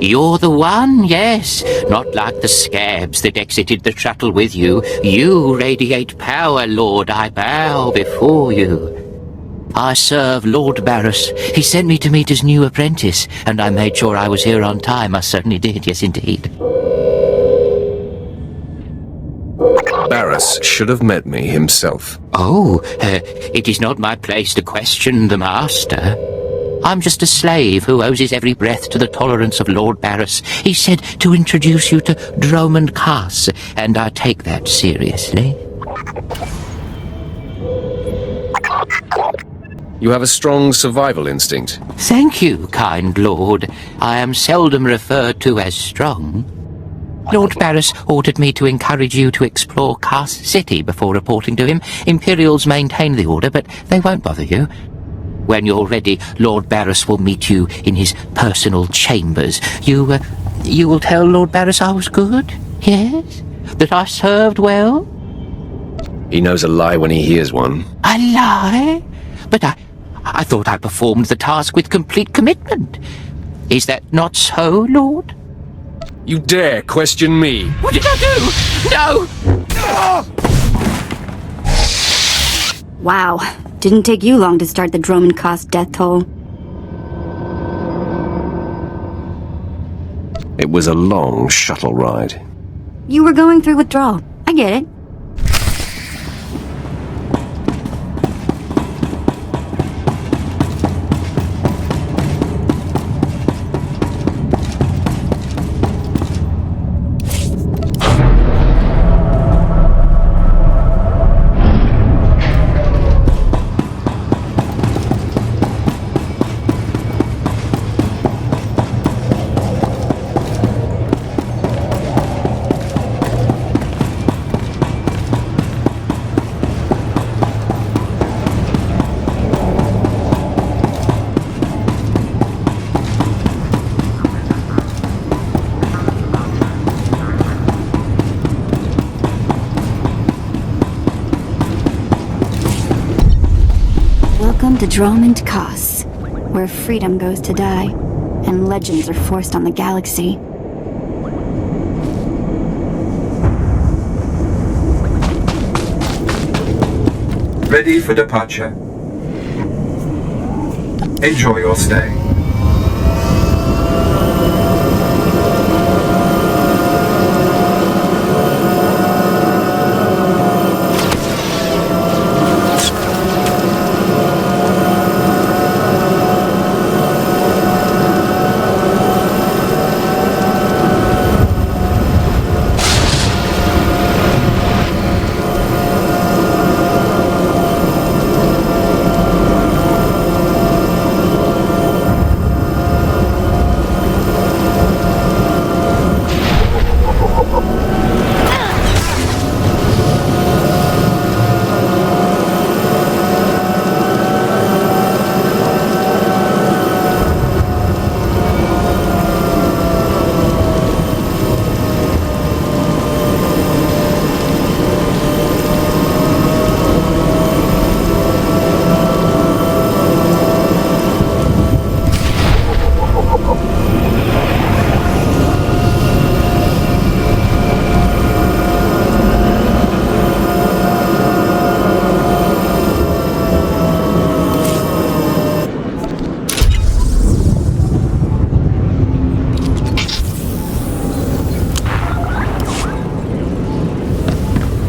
You're the one, yes. Not like the scabs that exited the shuttle with you. You radiate power, Lord. I bow before you. I serve Lord Barris. He sent me to meet his new apprentice, and I made sure I was here on time. I certainly did, yes indeed. Barris should have met me himself. Oh, it is not my place to question the master. I'm just a slave who owes his every breath to the tolerance of Lord Barris. He said to introduce you to Dromund Kaas, and I take that seriously. You have a strong survival instinct. Thank you, kind lord. I am seldom referred to as strong. Lord Barris ordered me to encourage you to explore Kaas City before reporting to him. Imperials maintain the order, but they won't bother you. When you're ready, Lord Barris will meet you in his personal chambers. You will tell Lord Barris I was good? Yes? That I served well? He knows a lie when he hears one. A lie? But I thought I performed the task with complete commitment. Is that not so, Lord? You dare question me? What did I do? No! Wow. Didn't take you long to start the Dromund Kaas death toll. It was a long shuttle ride. You were going through withdrawal. I get it. Welcome to Dromund Kaas, where freedom goes to die, and legends are forced on the galaxy. Ready for departure. Enjoy your stay.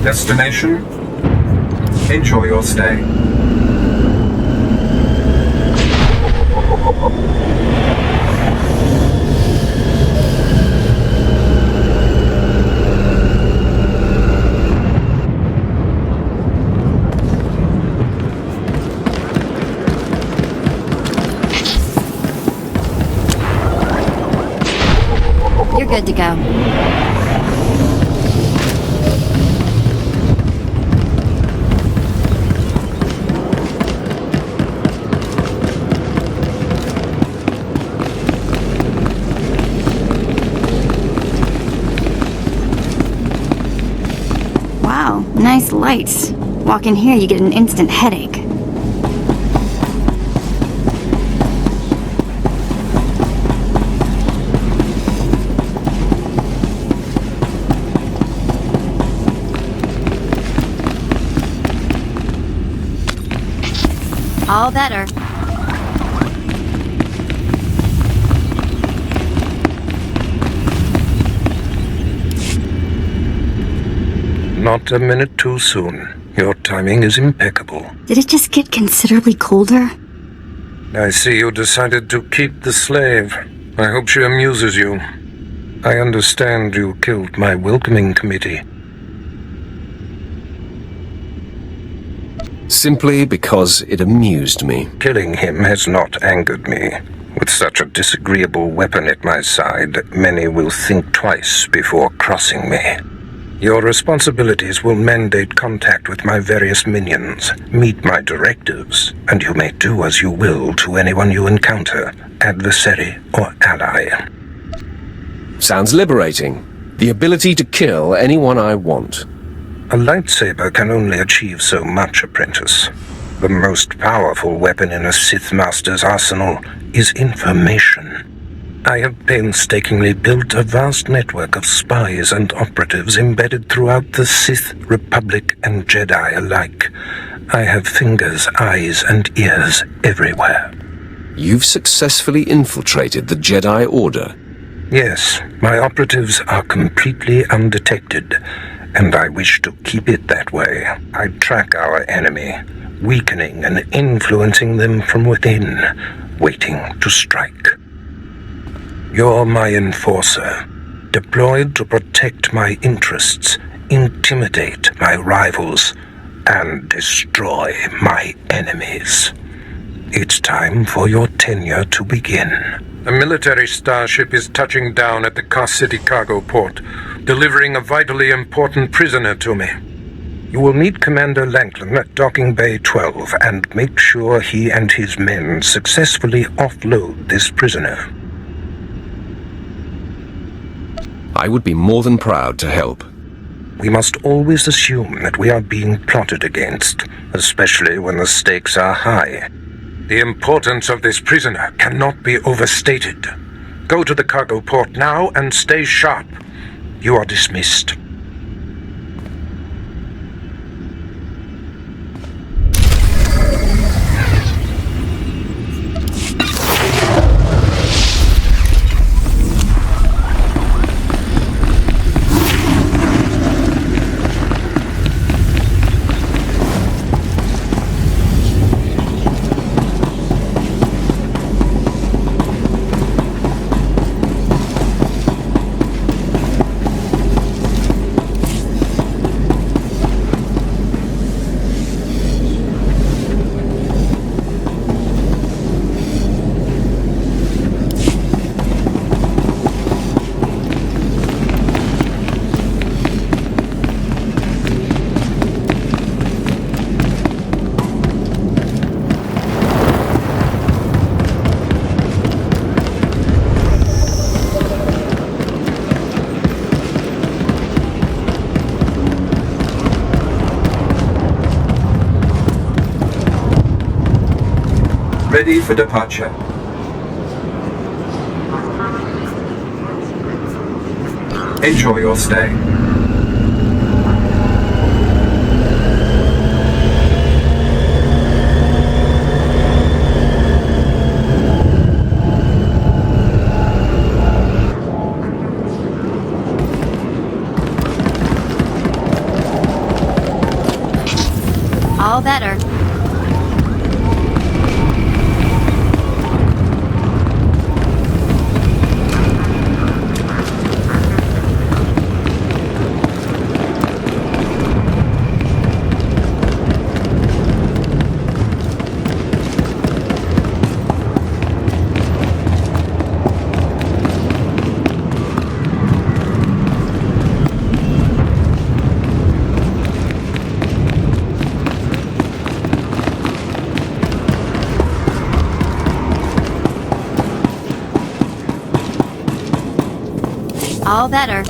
Destination. Enjoy your stay. You're good to go. Wow, nice lights. Walk in here, you get an instant headache. All better. Not a minute too soon. Your timing is impeccable. Did it just get considerably colder? I see you decided to keep the slave. I hope she amuses you. I understand you killed my welcoming committee. Simply because it amused me. Killing him has not angered me. With such a disagreeable weapon at my side, many will think twice before crossing me. Your responsibilities will mandate contact with my various minions, meet my directives, and you may do as you will to anyone you encounter, adversary or ally. Sounds liberating. The ability to kill anyone I want. A lightsaber can only achieve so much, apprentice. The most powerful weapon in a Sith Master's arsenal is information. I have painstakingly built a vast network of spies and operatives embedded throughout the Sith, Republic, and Jedi alike. I have fingers, eyes, and ears everywhere. You've successfully infiltrated the Jedi Order. Yes, my operatives are completely undetected, and I wish to keep it that way. I track our enemy, weakening and influencing them from within, waiting to strike. You're my enforcer, deployed to protect my interests, intimidate my rivals, and destroy my enemies. It's time for your tenure to begin. A military starship is touching down at the Kaas City cargo port, delivering a vitally important prisoner to me. You will meet Commander Lanklin at Docking Bay 12 and make sure he and his men successfully offload this prisoner. I would be more than proud to help. We must always assume that we are being plotted against, especially when the stakes are high. The importance of this prisoner cannot be overstated. Go to the cargo port now and stay sharp. You are dismissed. Ready for departure. Enjoy your stay. All better. All better.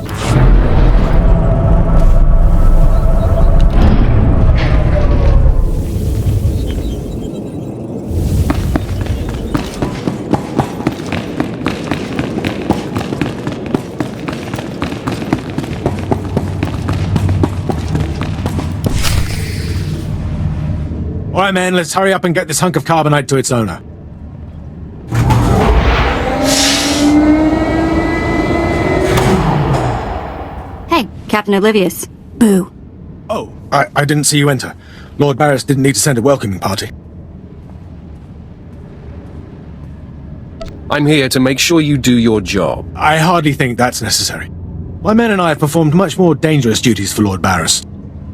Alright, man, let's hurry up and get this hunk of carbonite to its owner. Hey, Captain Oblivious. Boo. Oh, I didn't see you enter. Lord Barris didn't need to send a welcoming party. I'm here to make sure you do your job. I hardly think that's necessary. My men and I have performed much more dangerous duties for Lord Barris.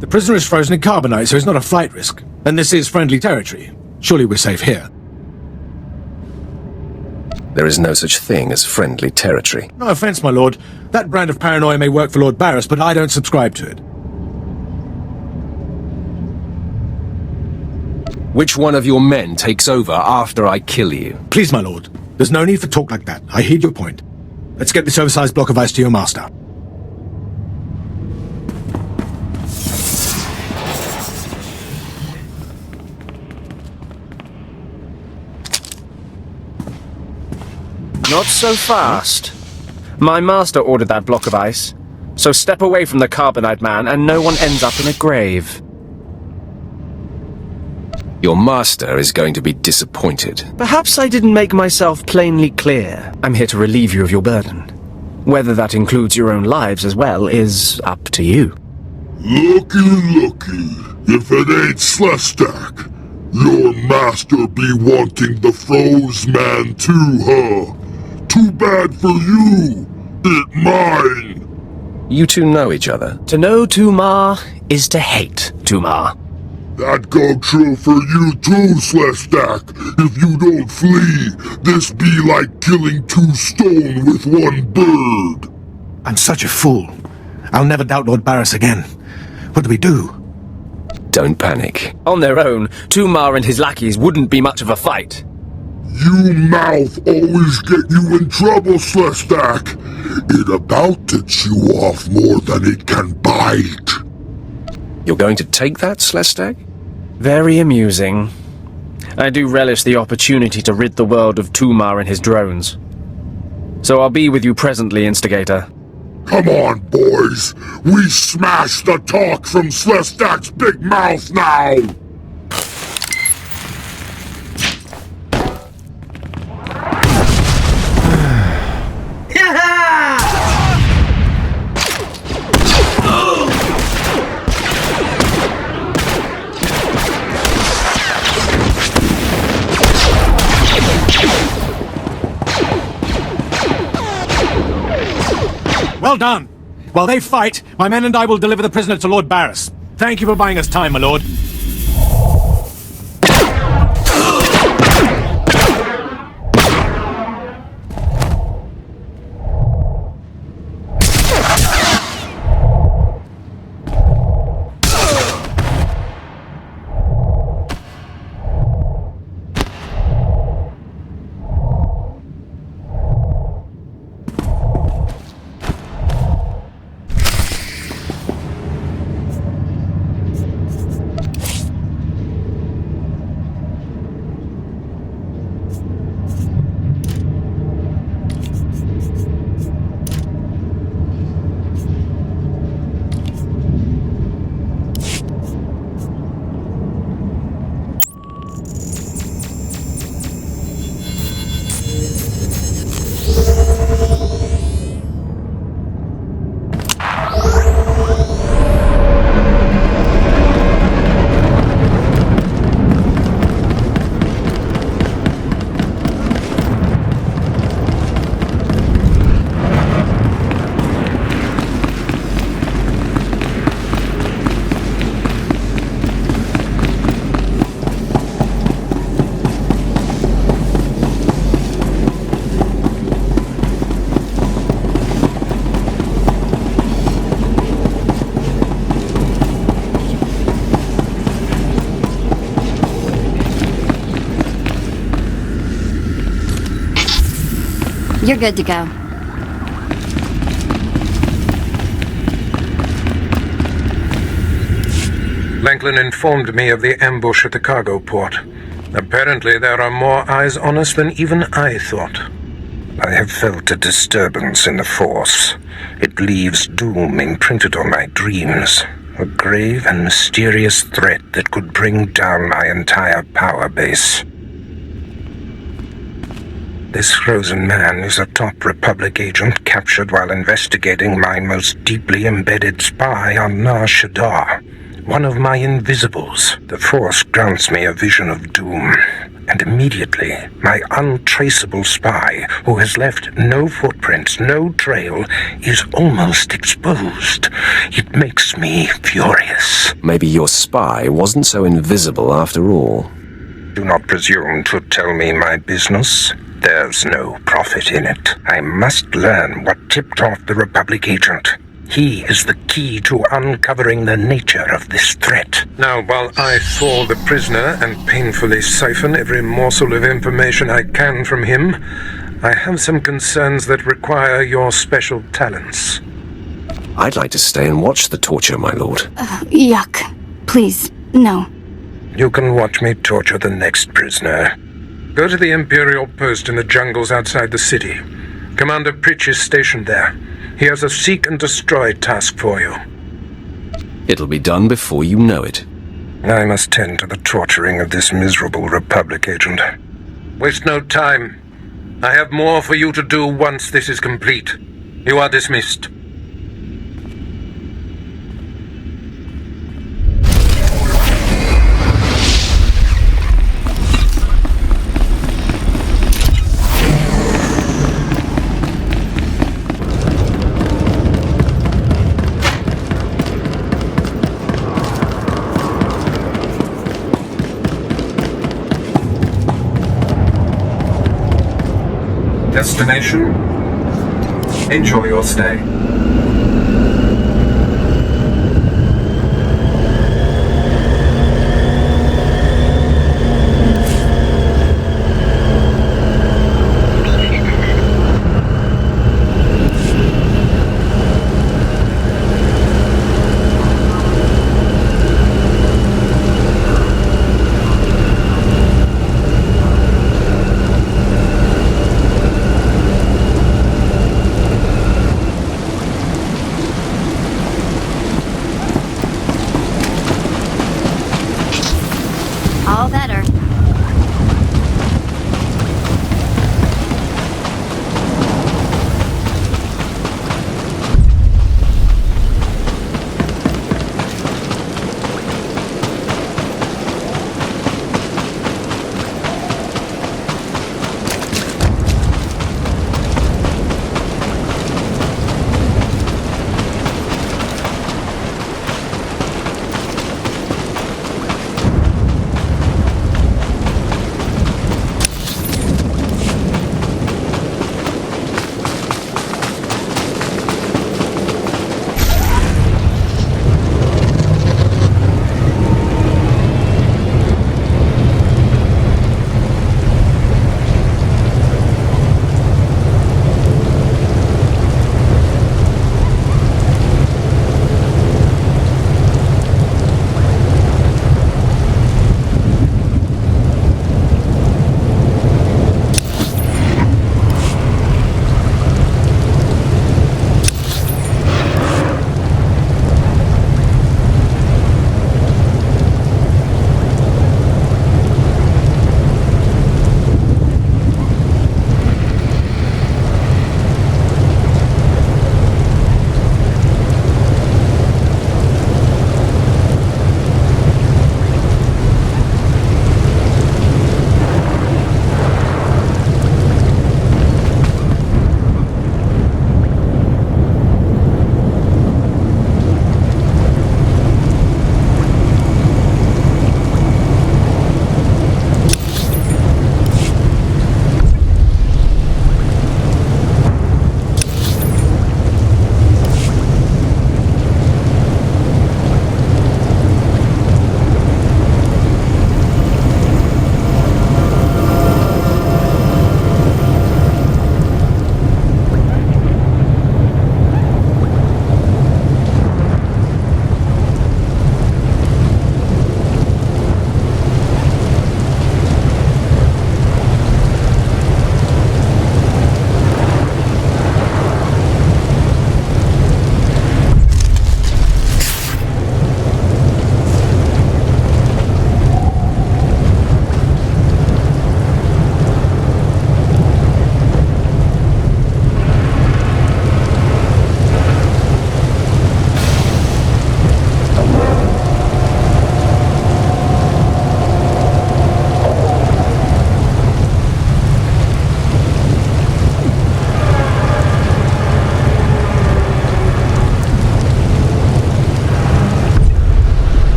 The prisoner is frozen in carbonite, so it's not a flight risk. And this is friendly territory. Surely we're safe here. There is no such thing as friendly territory. No offense, my lord. That brand of paranoia may work for Lord Barris, but I don't subscribe to it. Which one of your men takes over after I kill you? Please, my lord. There's no need for talk like that. I heed your point. Let's get this oversized block of ice to your master. Not so fast. My master ordered that block of ice, so step away from the carbonite man and no one ends up in a grave. Your master is going to be disappointed. Perhaps I didn't make myself plainly clear. I'm here to relieve you of your burden. Whether that includes your own lives as well is up to you. Looky, if it ain't Slestak, your master be wanting the froze man too, huh? Too bad for you, it mine. You two know each other? To know Tumar is to hate Tumar. That go true for you too, Slestak. If you don't flee, this be like killing two stone with one bird. I'm such a fool. I'll never doubt Lord Barris again. What do we do? Don't panic. On their own, Tumar and his lackeys wouldn't be much of a fight. You mouth always get you in trouble, Slestak. It about to chew off more than it can bite. You're going to take that, Slestak? Very amusing. I do relish the opportunity to rid the world of Tumar and his drones. So I'll be with you presently, Instigator. Come on, boys. We smash the talk from Slestak's big mouth now. Well done! While they fight, my men and I will deliver the prisoner to Lord Barris. Thank you for buying us time, my lord. You're good to go. Langlin informed me of the ambush at the cargo port. Apparently there are more eyes on us than even I thought. I have felt a disturbance in the Force. It leaves doom imprinted on my dreams. A grave and mysterious threat that could bring down my entire power base. This frozen man is a top Republic agent captured while investigating my most deeply embedded spy on Nar Shaddaa. One of my invisibles. The Force grants me a vision of doom. And immediately, my untraceable spy, who has left no footprints, no trail, is almost exposed. It makes me furious. Maybe your spy wasn't so invisible after all. Do not presume to tell me my business. There's no profit in it. I must learn what tipped off the Republic agent. He is the key to uncovering the nature of this threat. Now, while I thaw the prisoner and painfully siphon every morsel of information I can from him, I have some concerns that require your special talents. I'd like to stay and watch the torture, my lord. Yuck. Please, no. You can watch me torture the next prisoner. Go to the Imperial post in the jungles outside the city. Commander Pritch is stationed there. He has a seek and destroy task for you. It'll be done before you know it. I must tend to the torturing of this miserable Republic agent. Waste no time. I have more for you to do once this is complete. You are dismissed. Destination? Enjoy your stay.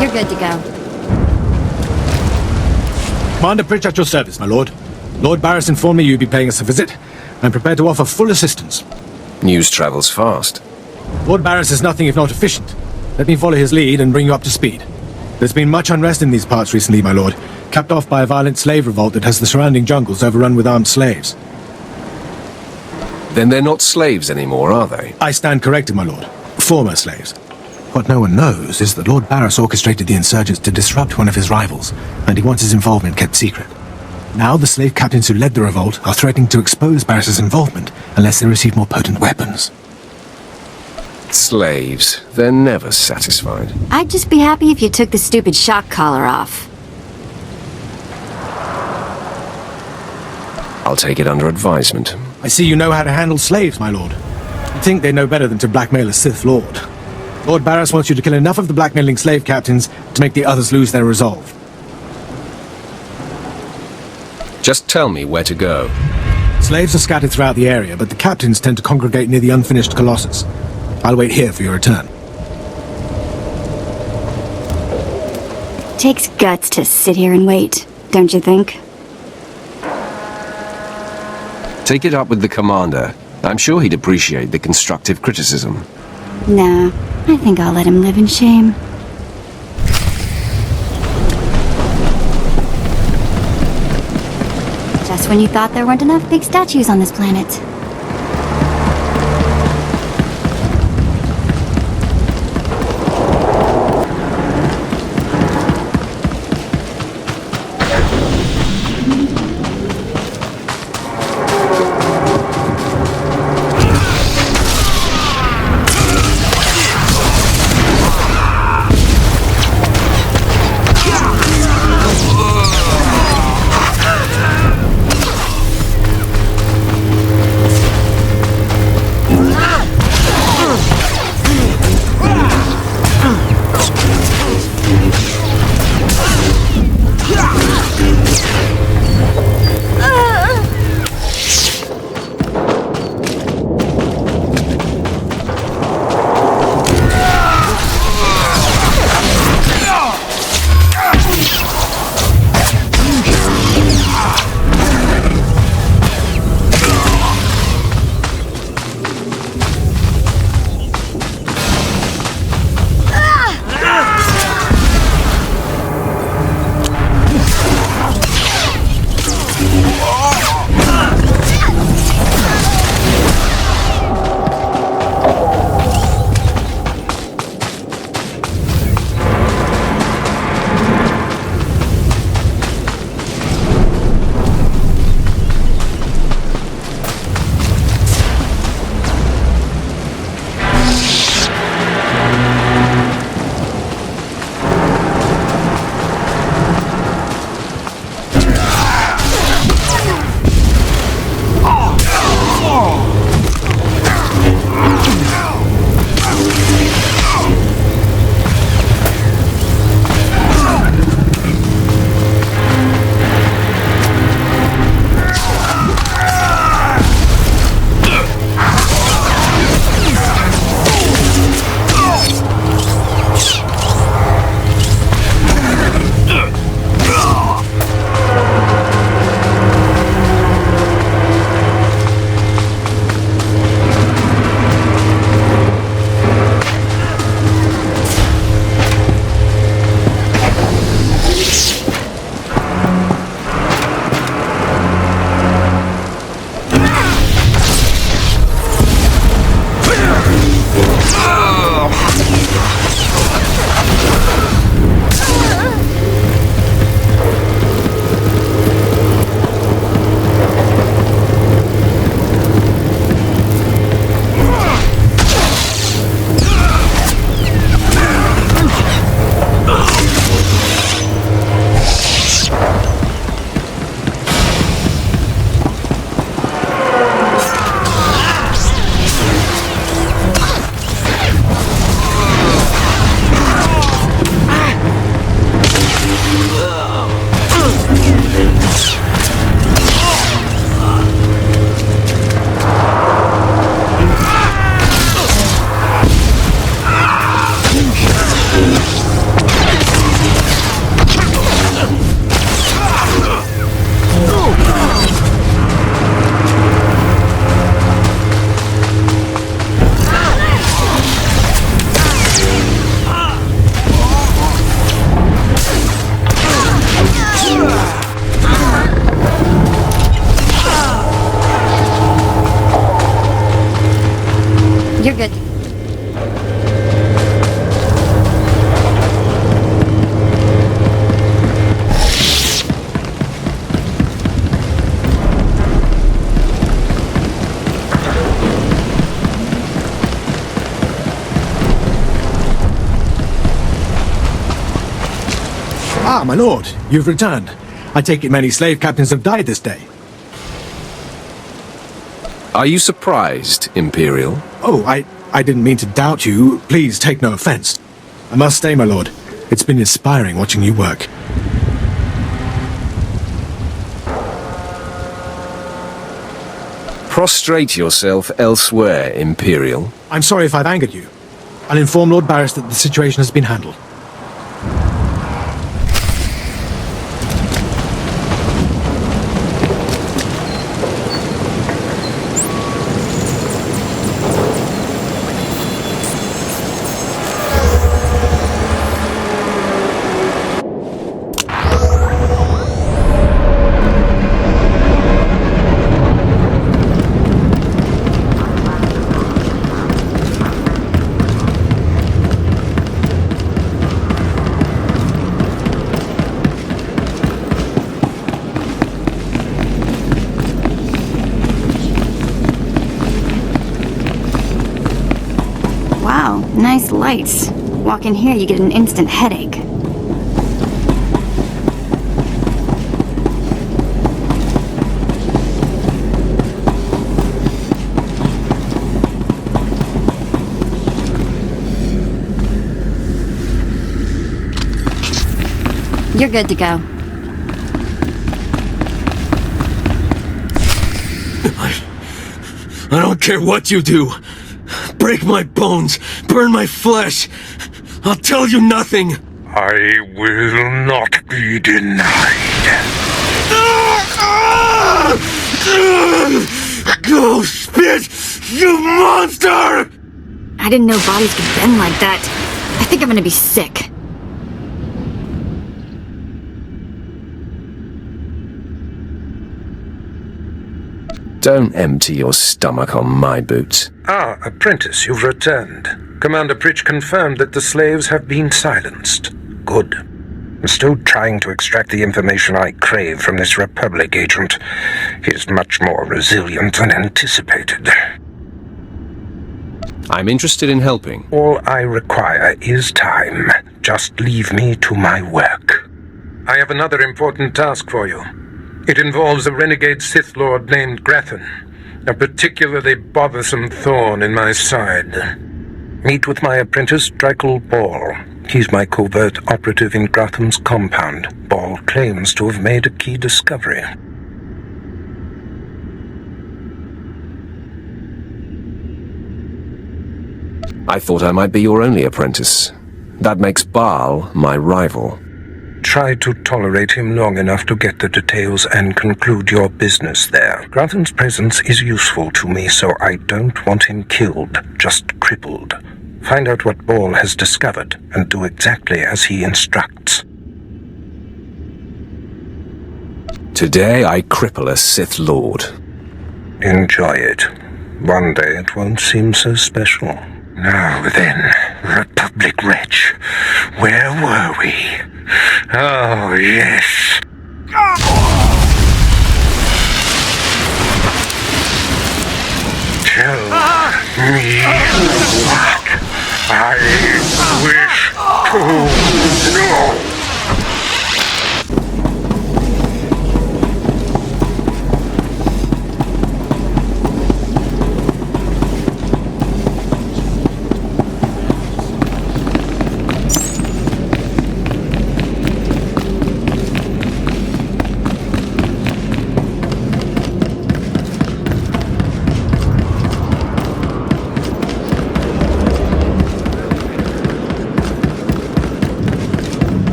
You're good to go. Commander Pritch at your service, my lord. Lord Barris informed me you'd be paying us a visit. I'm prepared to offer full assistance. News travels fast. Lord Barris is nothing if not efficient. Let me follow his lead and bring you up to speed. There's been much unrest in these parts recently, my lord, capped off by a violent slave revolt that has the surrounding jungles overrun with armed slaves. Then they're not slaves anymore, are they? I stand corrected, my lord. Former slaves. What no one knows is that Lord Barris orchestrated the insurgents to disrupt one of his rivals, and he wants his involvement kept secret. Now the slave captains who led the revolt are threatening to expose Barris's involvement unless they receive more potent weapons. Slaves. They're never satisfied. I'd just be happy if you took the stupid shock collar off. I'll take it under advisement. I see you know how to handle slaves, my lord. You'd think they know better than to blackmail a Sith Lord. Lord Barris wants you to kill enough of the blackmailing slave captains to make the others lose their resolve. Just tell me where to go. Slaves are scattered throughout the area, but the captains tend to congregate near the unfinished Colossus. I'll wait here for your return. Takes guts to sit here and wait, don't you think? Take it up with the commander. I'm sure he'd appreciate the constructive criticism. Nah, I think I'll let him live in shame. Just when you thought there weren't enough big statues on this planet. Ah, my lord, you've returned. I take it many slave captains have died this day. Are you surprised, Imperial? Oh, I didn't mean to doubt you. Please take no offense. I must stay, my lord. It's been inspiring watching you work. Prostrate yourself elsewhere, Imperial. I'm sorry if I've angered you. I'll inform Lord Barris that the situation has been handled. Wow, nice lights. Walk in here, you get an instant headache. You're good to go. I don't care what you do. Break my bones, burn my flesh. I'll tell you nothing. I will not be denied. Go spit, you monster! I didn't know bodies could bend like that. I think I'm gonna be sick. Don't empty your stomach on my boots. Ah, apprentice, you've returned. Commander Pritch confirmed that the slaves have been silenced. Good. I'm still trying to extract the information I crave from this Republic agent. He's much more resilient than anticipated. I'm interested in helping. All I require is time. Just leave me to my work. I have another important task for you. It involves a renegade Sith Lord named Grathan, a particularly bothersome thorn in my side. Meet with my apprentice, Drykel Ball. He's my covert operative in Gratham's compound. Ball claims to have made a key discovery. I thought I might be your only apprentice. That makes Baal my rival. Try to tolerate him long enough to get the details and conclude your business there. Grathan's presence is useful to me, so I don't want him killed, just crippled. Find out what Ball has discovered and do exactly as he instructs. Today I cripple a Sith Lord. Enjoy it. One day it won't seem so special. Now then, Republic wretch, where were we? Oh, yes. Tell me what I wish to know.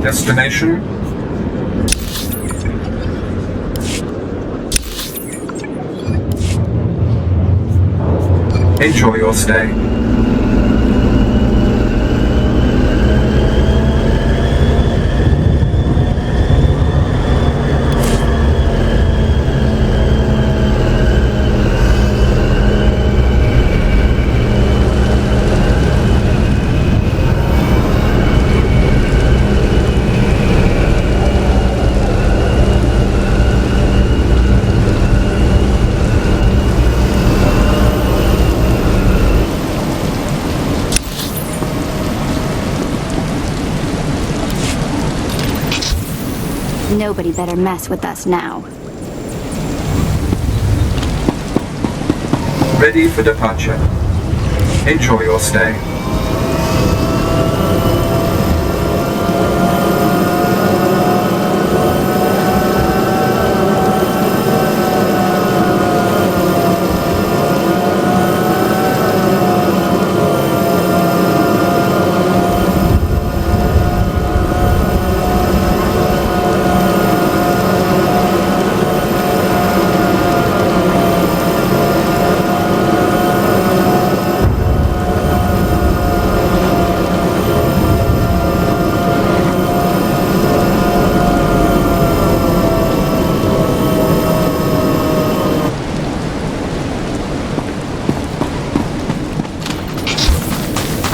Destination? Enjoy your stay. Nobody better mess with us now. Ready for departure. Enjoy your stay.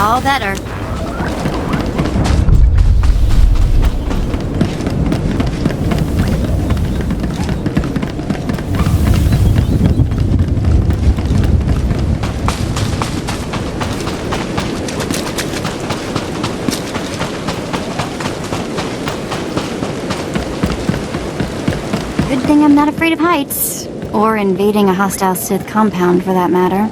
All better. Good thing I'm not afraid of heights. Or invading a hostile Sith compound, for that matter.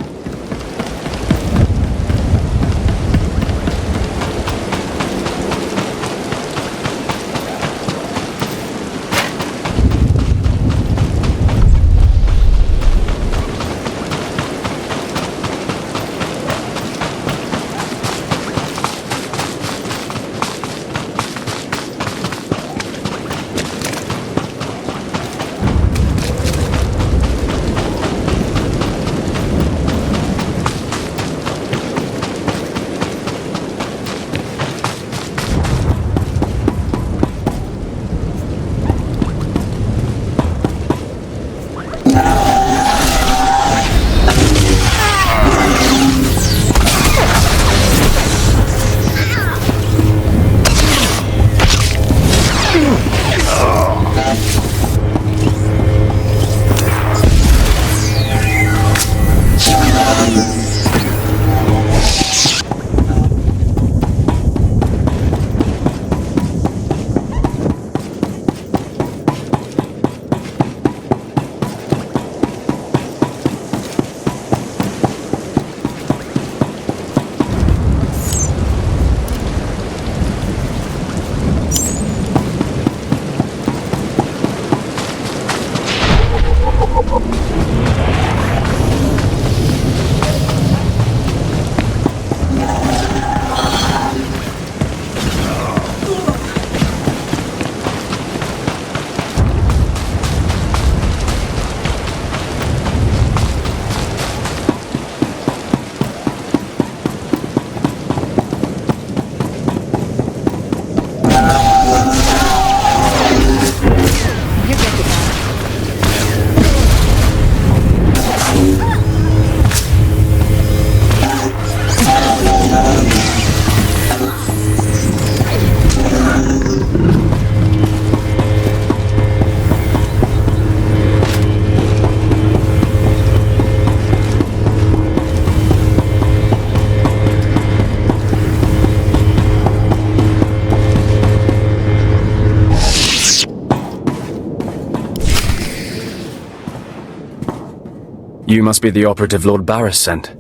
You must be the operative Lord Barris sent.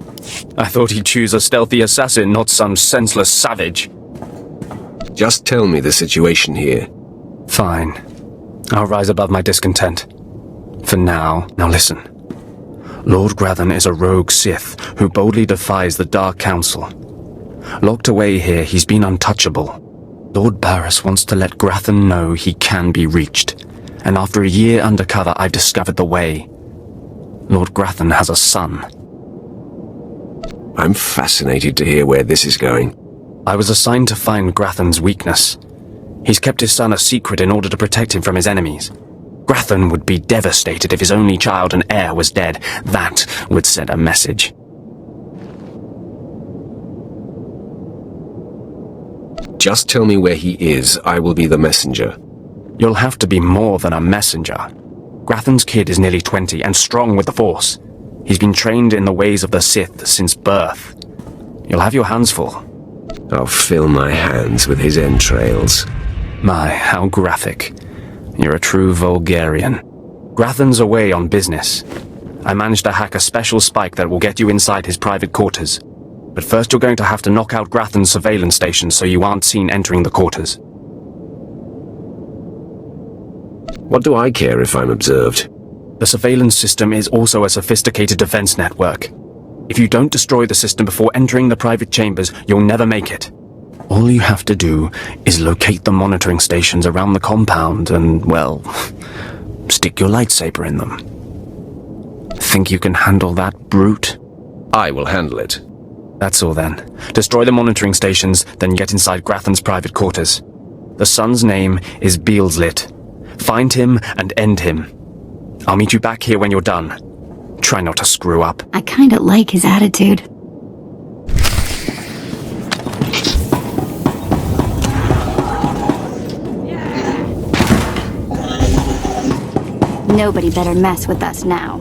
I thought he'd choose a stealthy assassin, not some senseless savage. Just tell me the situation here. Fine. I'll rise above my discontent. For now, listen. Lord Grathan is a rogue Sith who boldly defies the Dark Council. Locked away here, he's been untouchable. Lord Barris wants to let Grathan know he can be reached. And after a year undercover, I've discovered the way. Lord Grathan has a son. I'm fascinated to hear where this is going. I was assigned to find Grathan's weakness. He's kept his son a secret in order to protect him from his enemies. Grathan would be devastated if his only child and heir was dead. That would send a message. Just tell me where he is. I will be the messenger. You'll have to be more than a messenger. Grathan's kid is nearly 20 and strong with the Force. He's been trained in the ways of the Sith since birth. You'll have your hands full. I'll fill my hands with his entrails. My, how graphic. You're a true Vulgarian. Grathan's away on business. I managed to hack a special spike that will get you inside his private quarters. But first you're going to have to knock out Grathan's surveillance station so you aren't seen entering the quarters. What do I care if I'm observed? The surveillance system is also a sophisticated defense network. If you don't destroy the system before entering the private chambers, you'll never make it. All you have to do is locate the monitoring stations around the compound and, well, stick your lightsaber in them. Think you can handle that, brute? I will handle it. That's all then. Destroy the monitoring stations, then get inside Grathan's private quarters. The son's name is Beelslit. Find him and end him. I'll meet you back here when you're done. Try not to screw up. I kinda like his attitude. Nobody better mess with us now.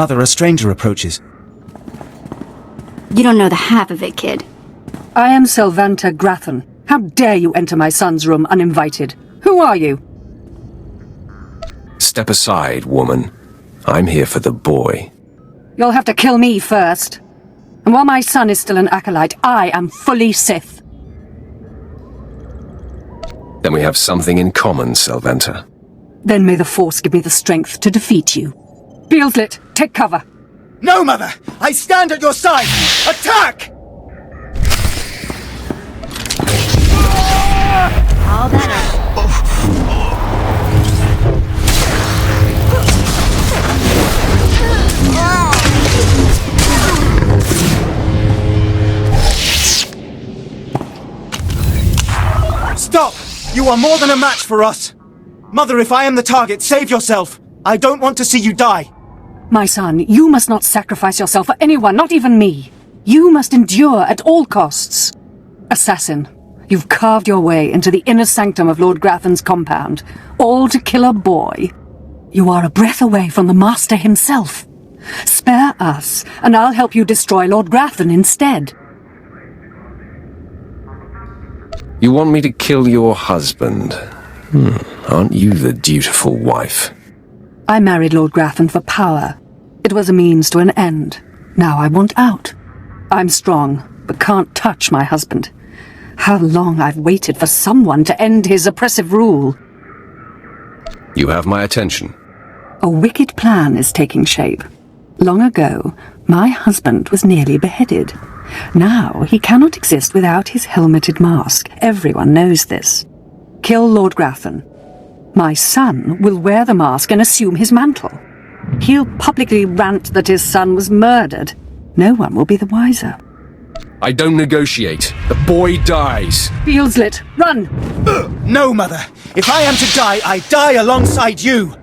Mother, a stranger approaches. You don't know the half of it, kid. I am Selvanta Grathan. How dare you enter my son's room uninvited? Who are you? Step aside, woman. I'm here for the boy. You'll have to kill me first. And while my son is still an acolyte, I am fully Sith. Then we have something in common, Selventa. Then may the Force give me the strength to defeat you. Beelslit, take cover. No, Mother! I stand at your side! Attack! All that. Stop! You are more than a match for us! Mother, if I am the target, save yourself! I don't want to see you die! My son, you must not sacrifice yourself for anyone, not even me. You must endure at all costs. Assassin, you've carved your way into the inner sanctum of Lord Grathan's compound, all to kill a boy. You are a breath away from the Master himself. Spare us, and I'll help you destroy Lord Grathan instead. You want me to kill your husband? Aren't you the dutiful wife? I married Lord Grathan for power. It was a means to an end. Now I want out. I'm strong, but can't touch my husband. How long I've waited for someone to end his oppressive rule. You have my attention. A wicked plan is taking shape. Long ago, my husband was nearly beheaded. Now he cannot exist without his helmeted mask. Everyone knows this. Kill Lord Grathan. My son will wear the mask and assume his mantle. He'll publicly rant that his son was murdered. No one will be the wiser. I don't negotiate. The boy dies. Fieldslit, run! No, Mother. If I am to die, I die alongside you.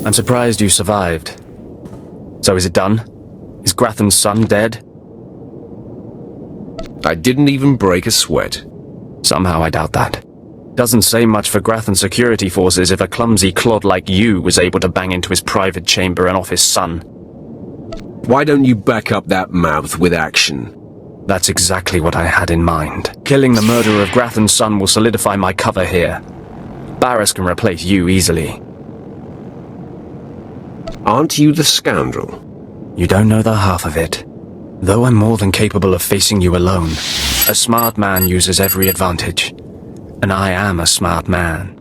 I'm surprised you survived. So is it done? Is Grathan's son dead? I didn't even break a sweat. Somehow I doubt that. Doesn't say much for Grathan's security forces if a clumsy clod like you was able to bang into his private chamber and off his son. Why don't you back up that mouth with action? That's exactly what I had in mind. Killing the murderer of Grathan's son will solidify my cover here. Barris can replace you easily. Aren't you the scoundrel? You don't know the half of it. Though I'm more than capable of facing you alone, a smart man uses every advantage. And I am a smart man.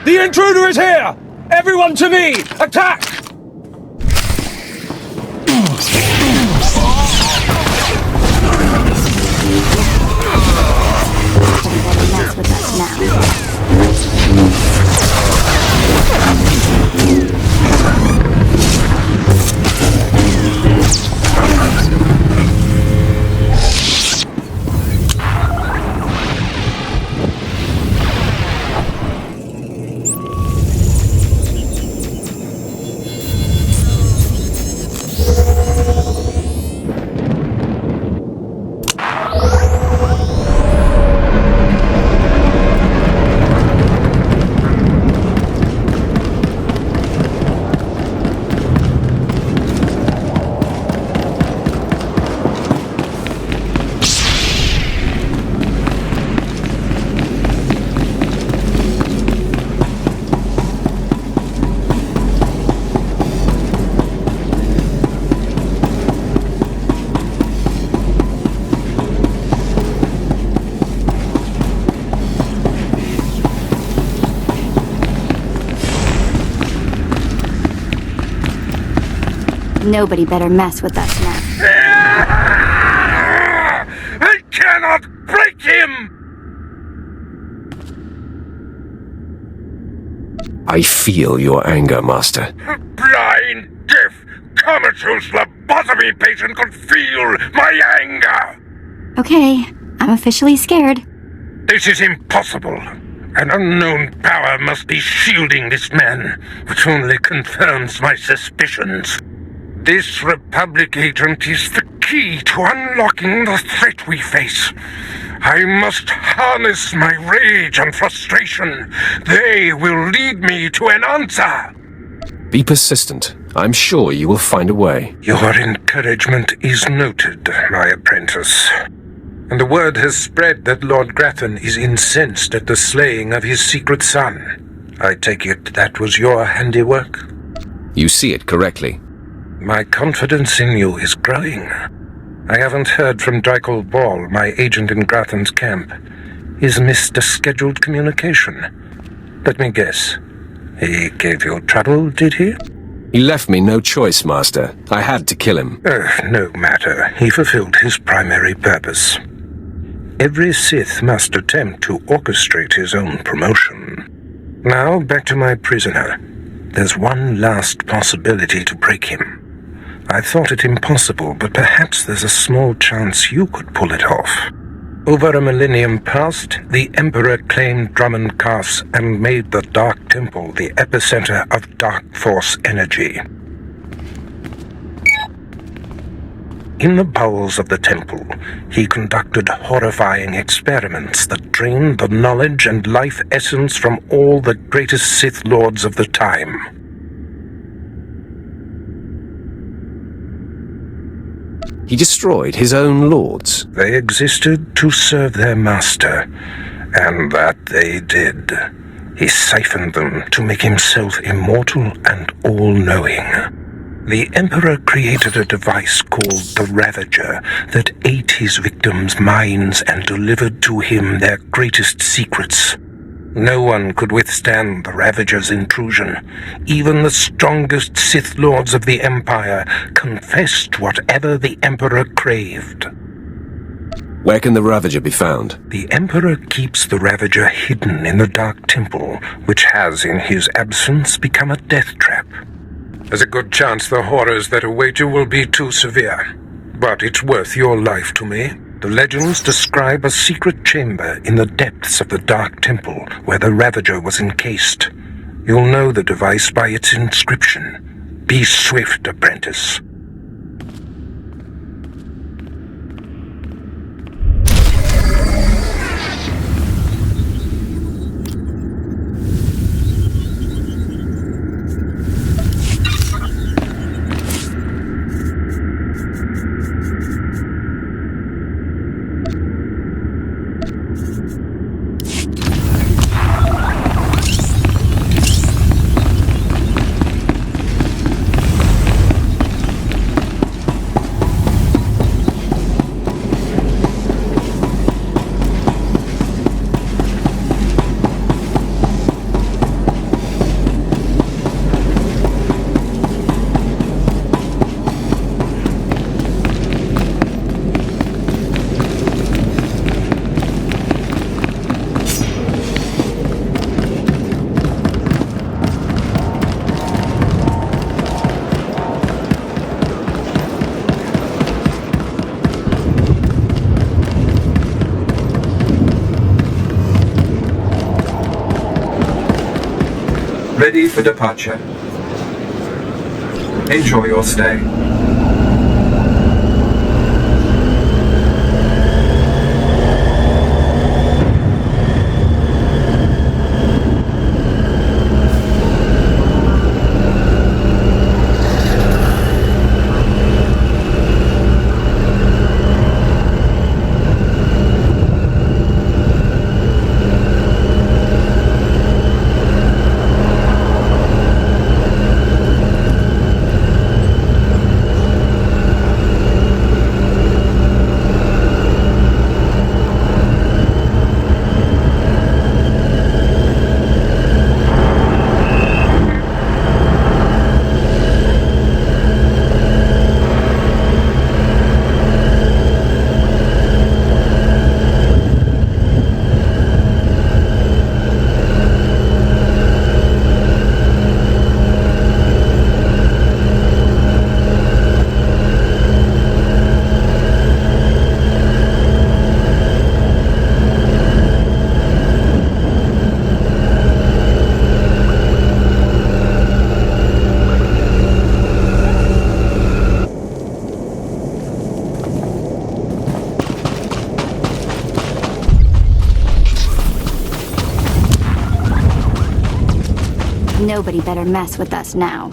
The intruder is here! Everyone to me! Attack! Mess with us now. Nobody better mess with us now. I cannot break him! I feel your anger, Master. Blind, deaf, comatose, lobotomy patient could feel my anger! Okay, I'm officially scared. This is impossible. An unknown power must be shielding this man, which only confirms my suspicions. This Republic agent is the key to unlocking the threat we face. I must harness my rage and frustration. They will lead me to an answer. Be persistent. I'm sure you will find a way. Your encouragement is noted, my apprentice. And the word has spread that Lord Grathan is incensed at the slaying of his secret son. I take it that was your handiwork? You see it correctly. My confidence in you is growing. I haven't heard from Dreikel Ball, my agent in Grathan's camp. He's missed a scheduled communication. Let me guess. He gave you trouble, did he? He left me no choice, Master. I had to kill him. No matter. He fulfilled his primary purpose. Every Sith must attempt to orchestrate his own promotion. Now, back to my prisoner. There's one last possibility to break him. I thought it impossible, but perhaps there's a small chance you could pull it off. Over a millennium past, the Emperor claimed Dromund Kaas and made the Dark Temple the epicenter of Dark Force energy. In the bowels of the temple, he conducted horrifying experiments that drained the knowledge and life essence from all the greatest Sith Lords of the time. He destroyed his own lords. They existed to serve their master, and that they did. He siphoned them to make himself immortal and all-knowing. The Emperor created a device called the Ravager that ate his victims' minds and delivered to him their greatest secrets. No one could withstand the Ravager's intrusion. Even the strongest Sith Lords of the Empire confessed whatever the Emperor craved. Where can the Ravager be found? The Emperor keeps the Ravager hidden in the Dark Temple, which has, in his absence, become a death trap. There's a good chance the horrors that await you will be too severe. But it's worth your life to me. The legends describe a secret chamber in the depths of the Dark Temple where the Ravager was encased. You'll know the device by its inscription. Be swift, apprentice. Ready for departure. Enjoy your stay. Nobody better mess with us now.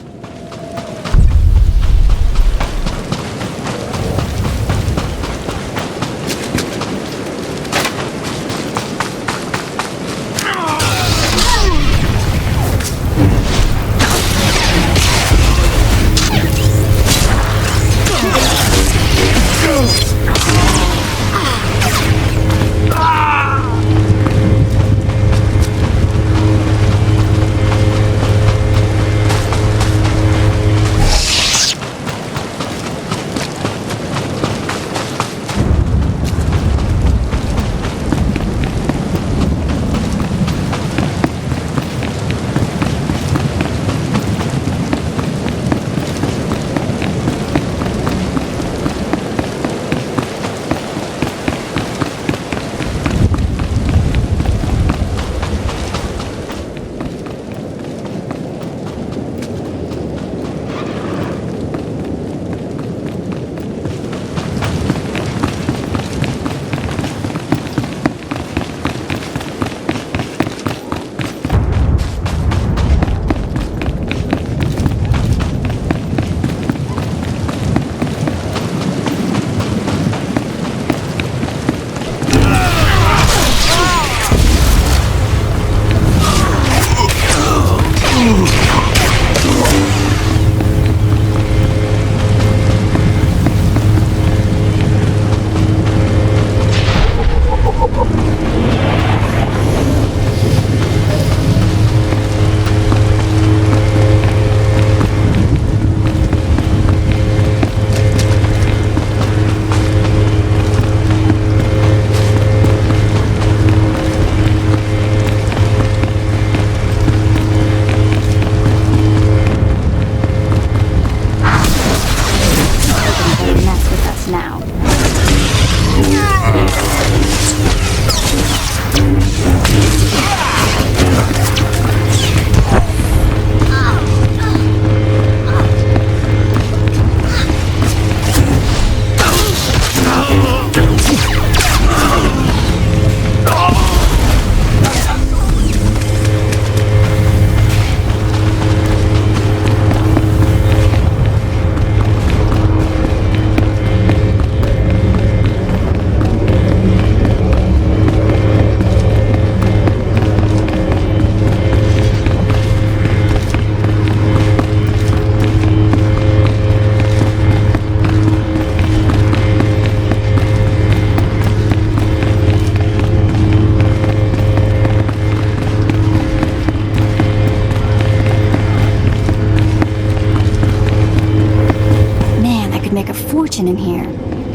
In here.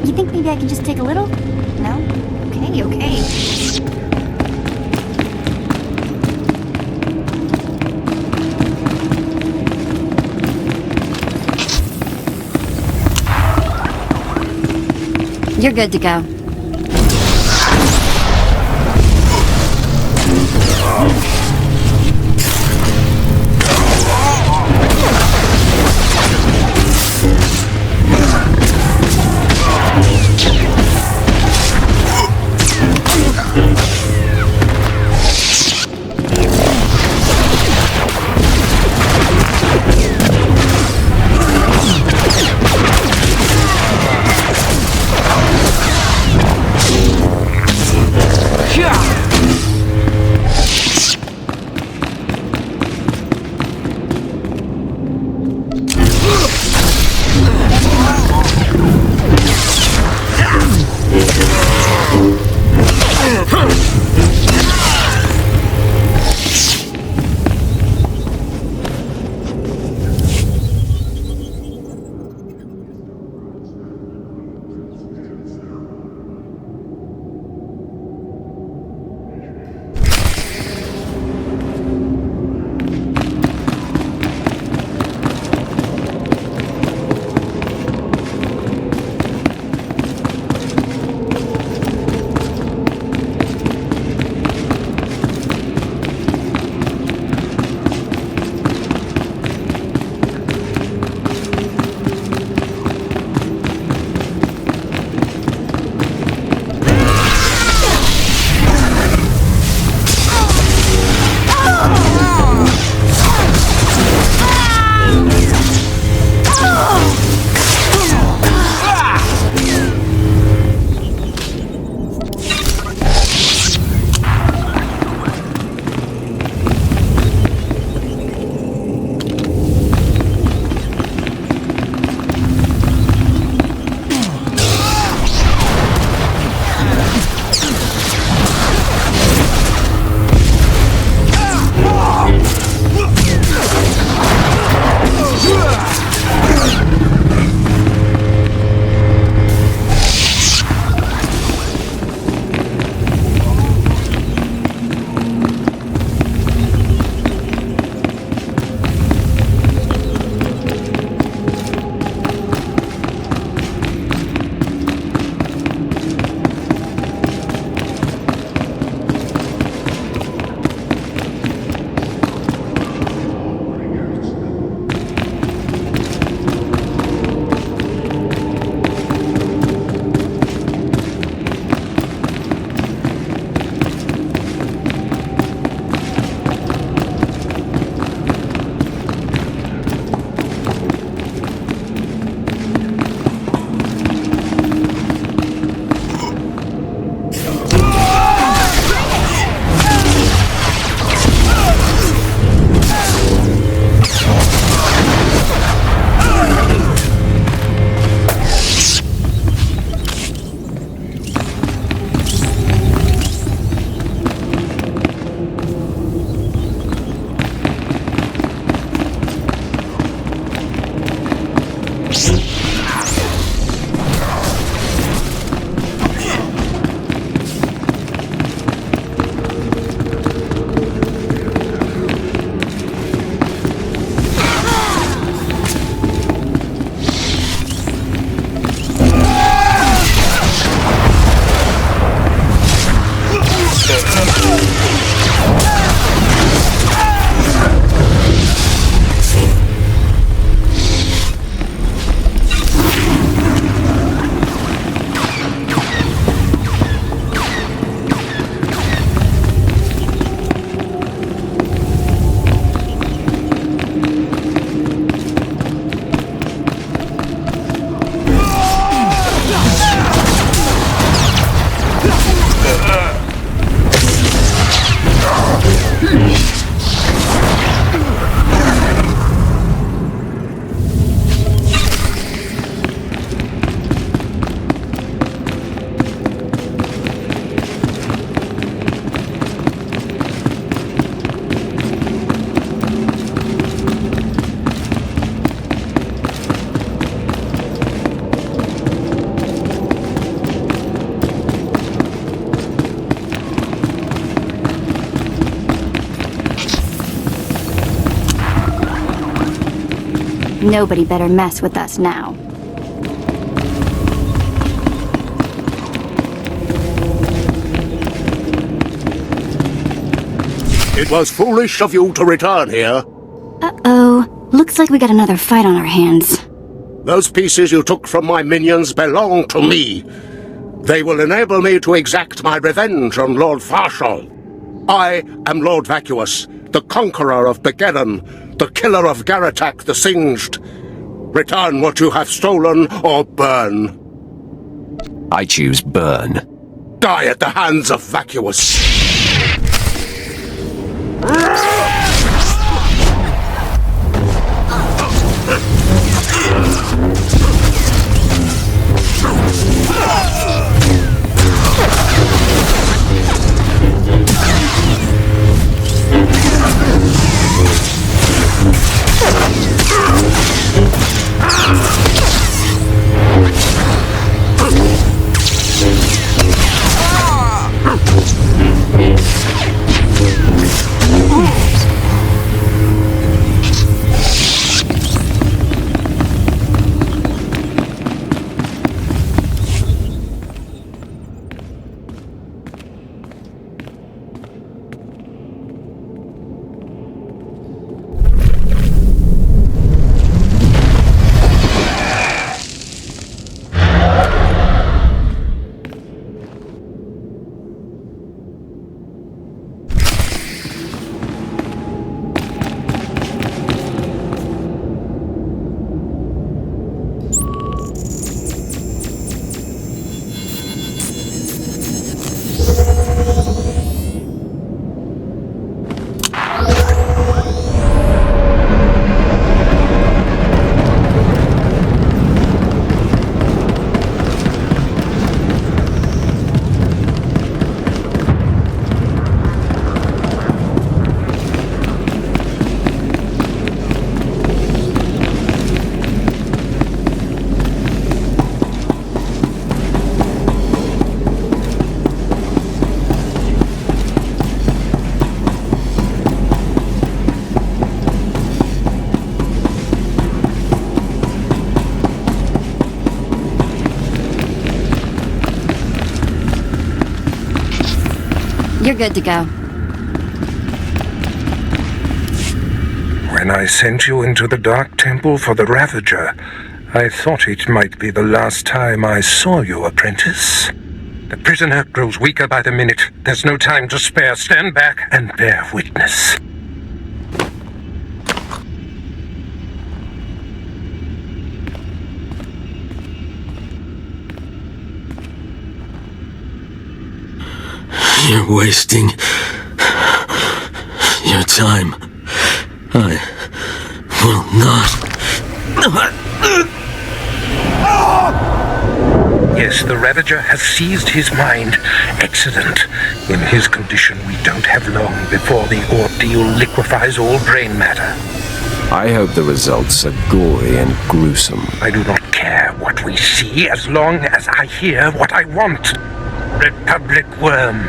You think maybe I can just take a little? No? Okay, okay. You're good to go. Nobody better mess with us now. It was foolish of you to return here. Uh-oh. Looks like we got another fight on our hands. Those pieces you took from my minions belong to me. They will enable me to exact my revenge on Lord Farshal. I am Lord Vacuous, the conqueror of Begeddon, the killer of Garatak the Singed. Return what you have stolen, or burn. I choose burn. Die at the hands of Vacuous. You're good to go. When I sent you into the Dark Temple for the Ravager, I thought it might be the last time I saw you, apprentice. The prisoner grows weaker by the minute. There's no time to spare. Stand back and bear witness. You're wasting your time. I will not. Yes, the Ravager has seized his mind. Excellent. In his condition, we don't have long before the ordeal liquefies all brain matter. I hope the results are gory and gruesome. I do not care what we see as long as I hear what I want. Republic Worm,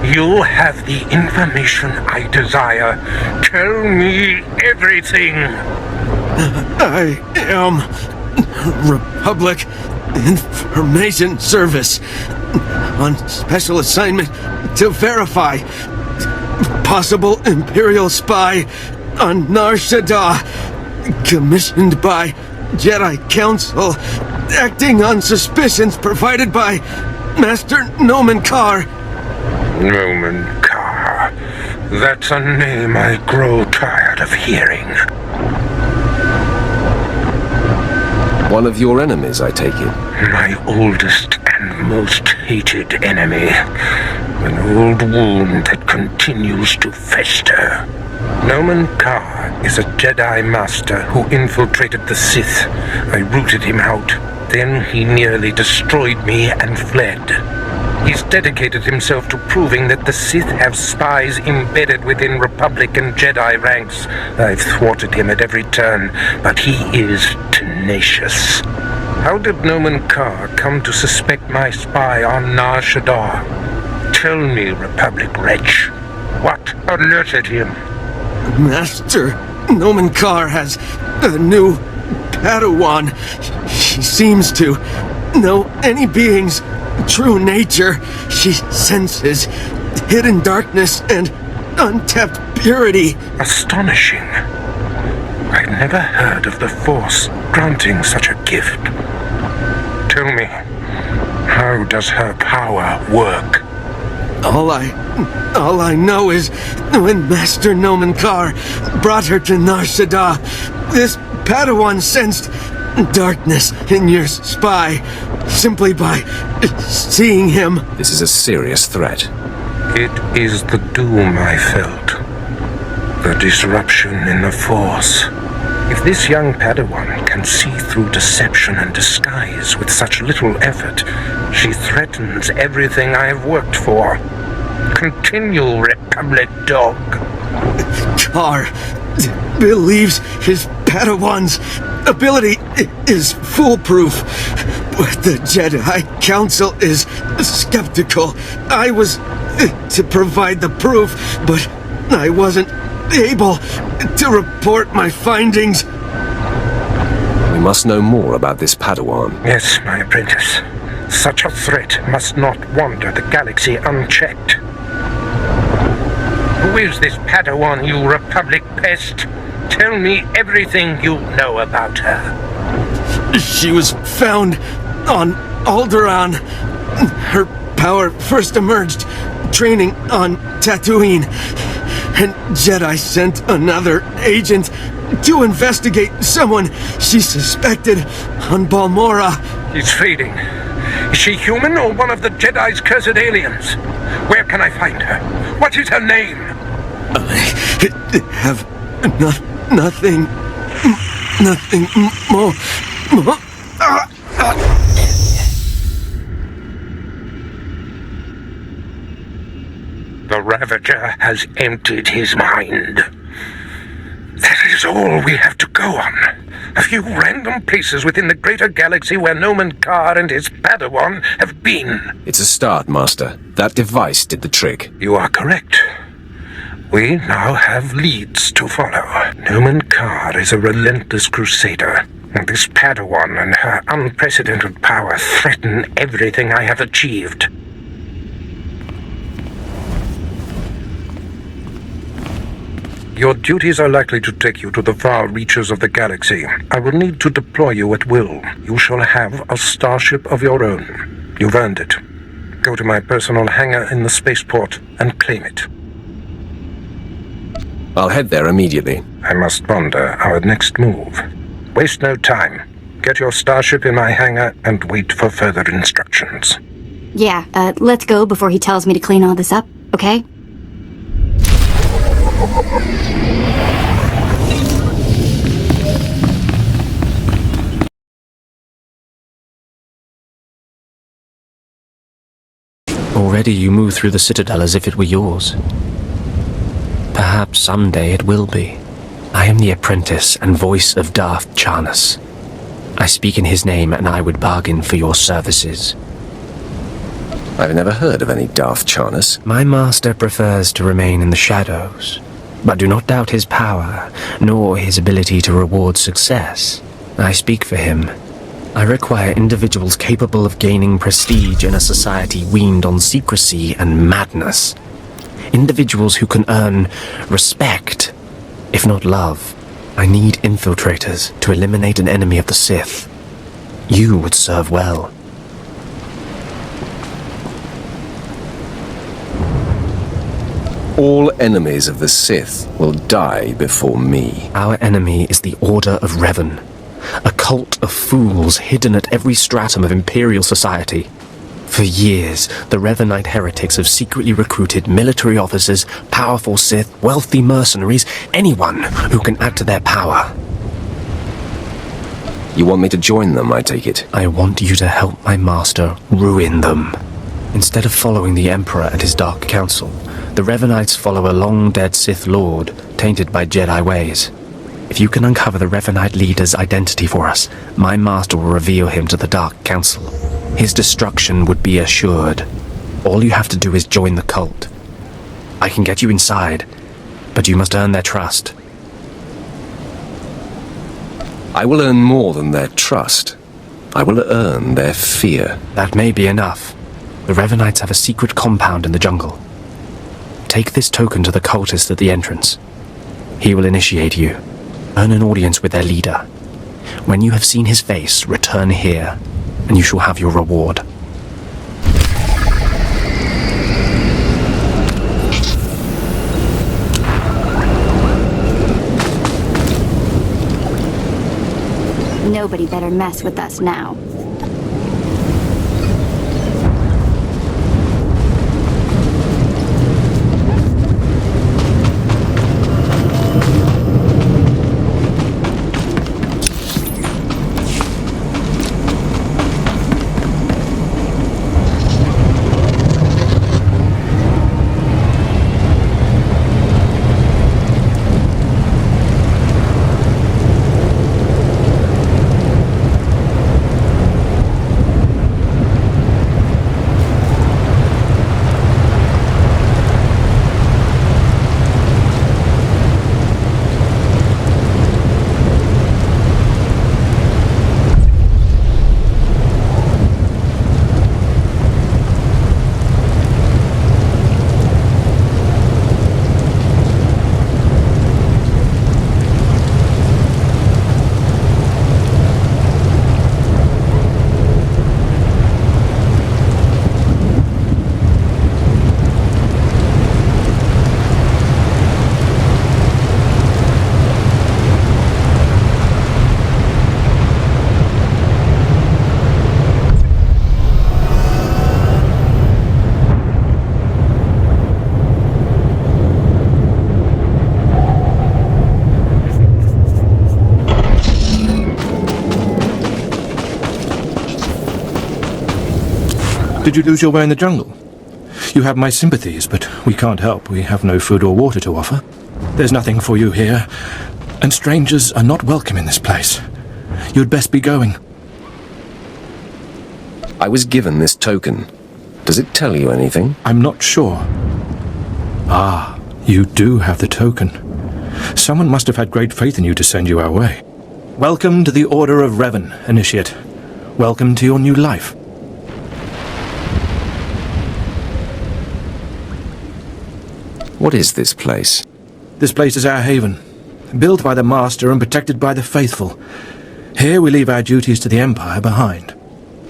you have the information I desire. Tell me everything. I am Republic Information Service on special assignment to verify possible Imperial spy on Nar Shaddaa, commissioned by Jedi Council, acting on suspicions provided by Master Noman Karr. Noman Karr. That's a name I grow tired of hearing. One of your enemies, I take it? My oldest and most hated enemy. An old wound that continues to fester. Noman Karr is a Jedi Master who infiltrated the Sith. I rooted him out. Then he nearly destroyed me and fled. He's dedicated himself to proving that the Sith have spies embedded within Republic and Jedi ranks. I've thwarted him at every turn, but he is tenacious. How did Noman Karr come to suspect my spy on Nar Shaddaa? Tell me, Republic wretch, what alerted him? Master Noman Karr has a new Padawan. She seems to know any being's true nature. She senses hidden darkness and untapped purity. Astonishing. I'd never heard of the Force granting such a gift. Tell me, how does her power work? All I know is when Master Nomenkar brought her to Nar Shaddaa, this Padawan sensed darkness in your spy simply by seeing him. This is a serious threat. It is the doom I felt. The disruption in the Force. If this young Padawan can see through deception and disguise with such little effort, she threatens everything I have worked for. Continue, Republic dog. Kaar believes his Padawan's ability is foolproof, but the Jedi Council is skeptical. I was to provide the proof, but I wasn't able to report my findings. We must know more about this Padawan. Yes, my apprentice. Such a threat must not wander the galaxy unchecked. Who is this Padawan, you Republic pest? Tell me everything you know about her. She was found on Alderaan. Her power first emerged training on Tatooine, and Jedi sent another agent to investigate someone she suspected on Balmorra. He's fading. Is she human or one of the Jedi's cursed aliens? Where can I find her? What is her name? I have nothing more. The Ravager has emptied his mind. That is all we have to go on. A few random places within the greater galaxy where Nomenkar and his Padawan have been. It's a start, Master. That device did the trick. You are correct. We now have leads to follow. Nomenkar is a relentless crusader, and this Padawan and her unprecedented power threaten everything I have achieved. Your duties are likely to take you to the far reaches of the galaxy. I will need to deploy you at will. You shall have a starship of your own. You've earned it. Go to my personal hangar in the spaceport and claim it. I'll head there immediately. I must ponder our next move. Waste no time. Get your starship in my hangar and wait for further instructions. Yeah, let's go before he tells me to clean all this up, okay? Already you move through the Citadel as if it were yours. Perhaps someday it will be. I am the apprentice and voice of Darth Charnas. I speak in his name and I would bargain for your services. I've never heard of any Darth Charnas. My master prefers to remain in the shadows, but do not doubt his power, nor his ability to reward success. I speak for him. I require individuals capable of gaining prestige in a society weaned on secrecy and madness. Individuals who can earn respect, if not love. I need infiltrators to eliminate an enemy of the Sith. You would serve well. All enemies of the Sith will die before me. Our enemy is the Order of Revan, a cult of fools hidden at every stratum of Imperial society. For years, the Revanite heretics have secretly recruited military officers, powerful Sith, wealthy mercenaries, anyone who can add to their power. You want me to join them, I take it? I want you to help my master ruin them. Instead of following the Emperor and his Dark Council, the Revanites follow a long-dead Sith Lord, tainted by Jedi ways. If you can uncover the Revanite leader's identity for us, my master will reveal him to the Dark Council. His destruction would be assured. All you have to do is join the cult. I can get you inside, but you must earn their trust. I will earn more than their trust. I will earn their fear. That may be enough. The Revenites have a secret compound in the jungle. Take this token to the cultist at the entrance. He will initiate you. Earn an audience with their leader. When you have seen his face, return here, and you shall have your reward. Nobody better mess with us now. Did you lose your way in the jungle? You have my sympathies, but we can't help. We have no food or water to offer. There's nothing for you here, and strangers are not welcome in this place. You'd best be going. I was given this token. Does it tell you anything? I'm not sure. Ah, you do have the token. Someone must have had great faith in you to send you our way. Welcome to the Order of Revan, Initiate. Welcome to your new life. What is this place? This place is our haven, built by the Master and protected by the faithful. Here we leave our duties to the Empire behind.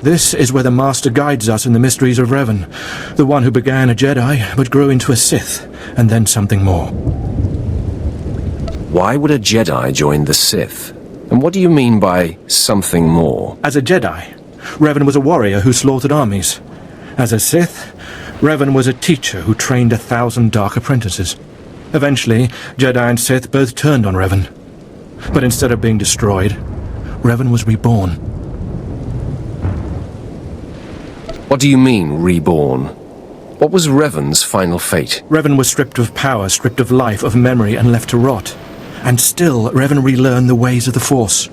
This is where the Master guides us in the mysteries of Revan, the one who began a Jedi but grew into a Sith, and then something more. Why would a Jedi join the Sith? And what do you mean by something more? As a Jedi, Revan was a warrior who slaughtered armies. As a Sith, Revan was a teacher who trained 1,000 dark apprentices. Eventually, Jedi and Sith both turned on Revan. But instead of being destroyed, Revan was reborn. What do you mean, reborn? What was Revan's final fate? Revan was stripped of power, stripped of life, of memory, and left to rot. And still, Revan relearned the ways of the Force.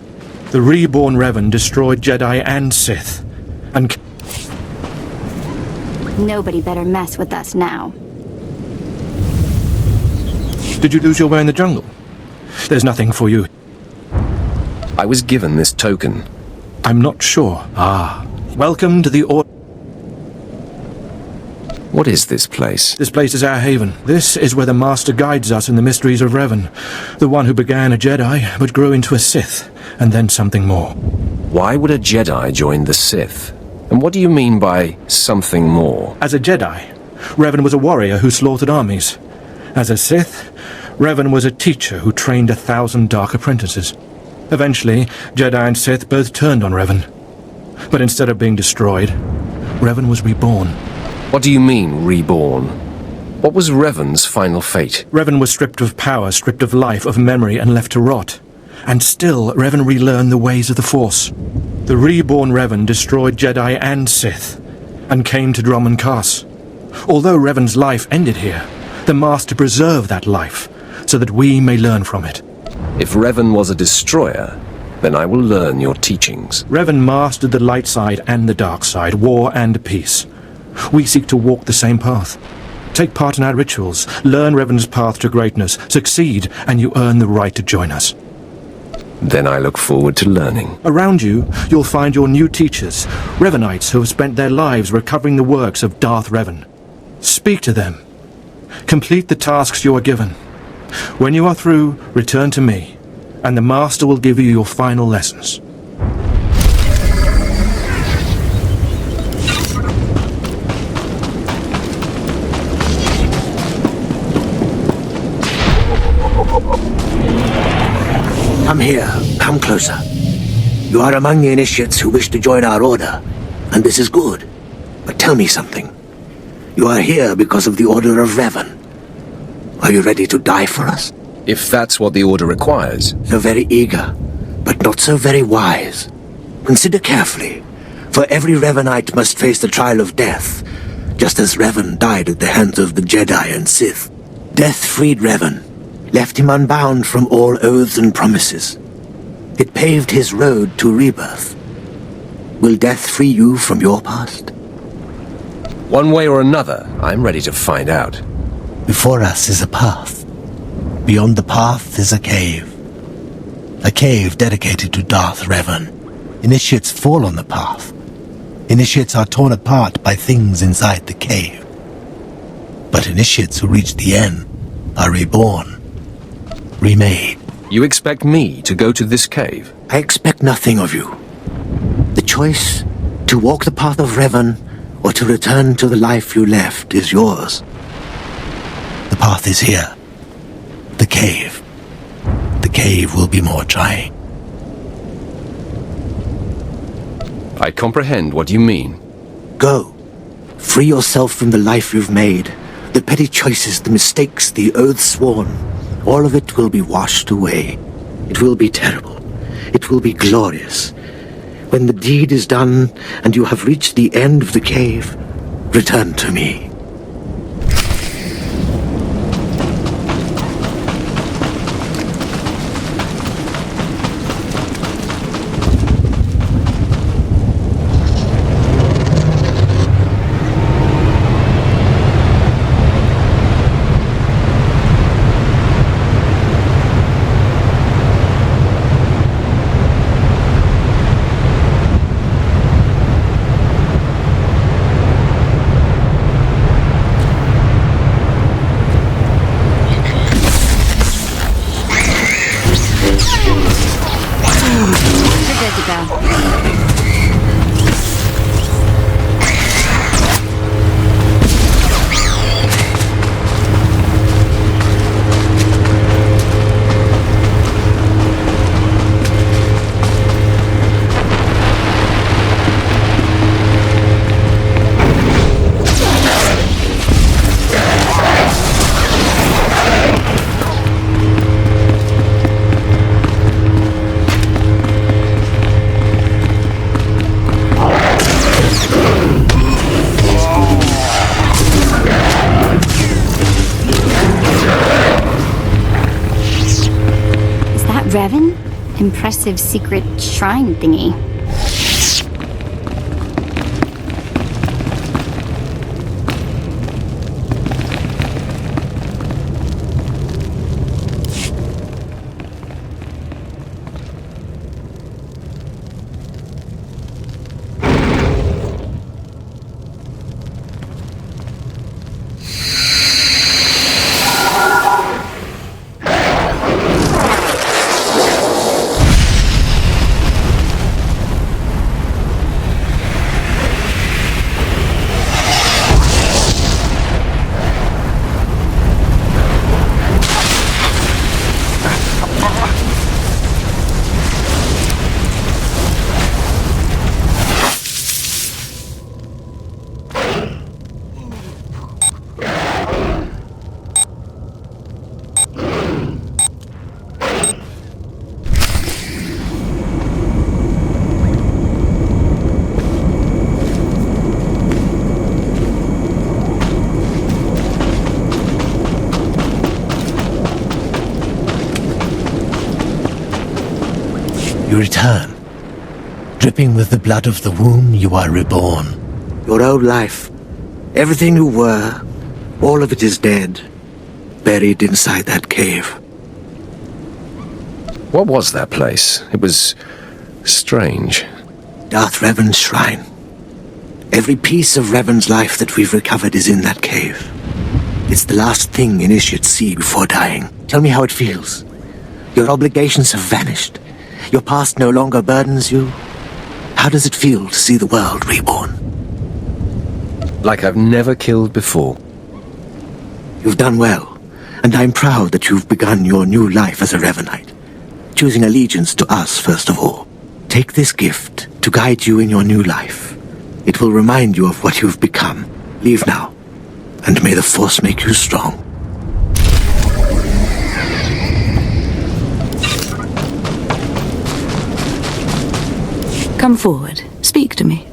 The reborn Revan destroyed Jedi and Sith, and... Nobody better mess with us now. Did you lose your way in the jungle? There's nothing for you. I was given this token. I'm not sure. Ah, welcome to the Order. What is this place? This place is our haven. This is where the Master guides us in the mysteries of Revan, the one who began a Jedi but grew into a Sith, and then something more. Why would a Jedi join the Sith? And what do you mean by something more? As a Jedi, Revan was a warrior who slaughtered armies. As a Sith, Revan was a teacher who trained 1,000 dark apprentices. Eventually, Jedi and Sith both turned on Revan. But instead of being destroyed, Revan was reborn. What do you mean, reborn? What was Revan's final fate? Revan was stripped of power, stripped of life, of memory, and left to rot. And still, Revan relearned the ways of the Force. The reborn Revan destroyed Jedi and Sith, and came to Dromund Kaas. Although Revan's life ended here, the Master preserved that life, so that we may learn from it. If Revan was a destroyer, then I will learn your teachings. Revan mastered the light side and the dark side, war and peace. We seek to walk the same path. Take part in our rituals, learn Revan's path to greatness, succeed, and you earn the right to join us. Then I look forward to learning. Around you, you'll find your new teachers, Revenites who have spent their lives recovering the works of Darth Revan. Speak to them. Complete the tasks you are given. When you are through, return to me, and the Master will give you your final lessons. Come here. Come closer. You are among the initiates who wish to join our order, and this is good. But tell me something. You are here because of the Order of Revan. Are you ready to die for us? If that's what the Order requires. So very eager, but not so very wise. Consider carefully, for every Revanite must face the trial of death, just as Revan died at the hands of the Jedi and Sith. Death freed Revan, left him unbound from all oaths and promises. It paved his road to rebirth. Will death free you from your past? One way or another, I'm ready to find out. Before us is a path. Beyond the path is a cave. A cave dedicated to Darth Revan. Initiates fall on the path. Initiates are torn apart by things inside the cave. But initiates who reach the end are reborn. Remade. You expect me to go to this cave? I expect nothing of you. The choice to walk the path of Revan or to return to the life you left is yours. The path is here. The cave. The cave will be more trying. I comprehend what you mean. Go. Free yourself from the life you've made. The petty choices, the mistakes, the oaths sworn. All of it will be washed away. It will be terrible. It will be glorious. When the deed is done and you have reached the end of the cave, return to me. Revan? Impressive secret shrine thingy. You return. Dripping with the blood of the womb, you are reborn. Your old life, everything you were, all of it is dead, buried inside that cave. What was that place? It was strange. Darth Revan's shrine. Every piece of Revan's life that we've recovered is in that cave. It's the last thing initiates see before dying. Tell me how it feels. Your obligations have vanished. Your past no longer burdens you. How does it feel to see the world reborn? Like I've never killed before. You've done well, and I'm proud that you've begun your new life as a Revanite, choosing allegiance to us first of all. Take this gift to guide you in your new life. It will remind you of what you've become. Leave now, and may the Force make you strong. Come forward. Speak to me.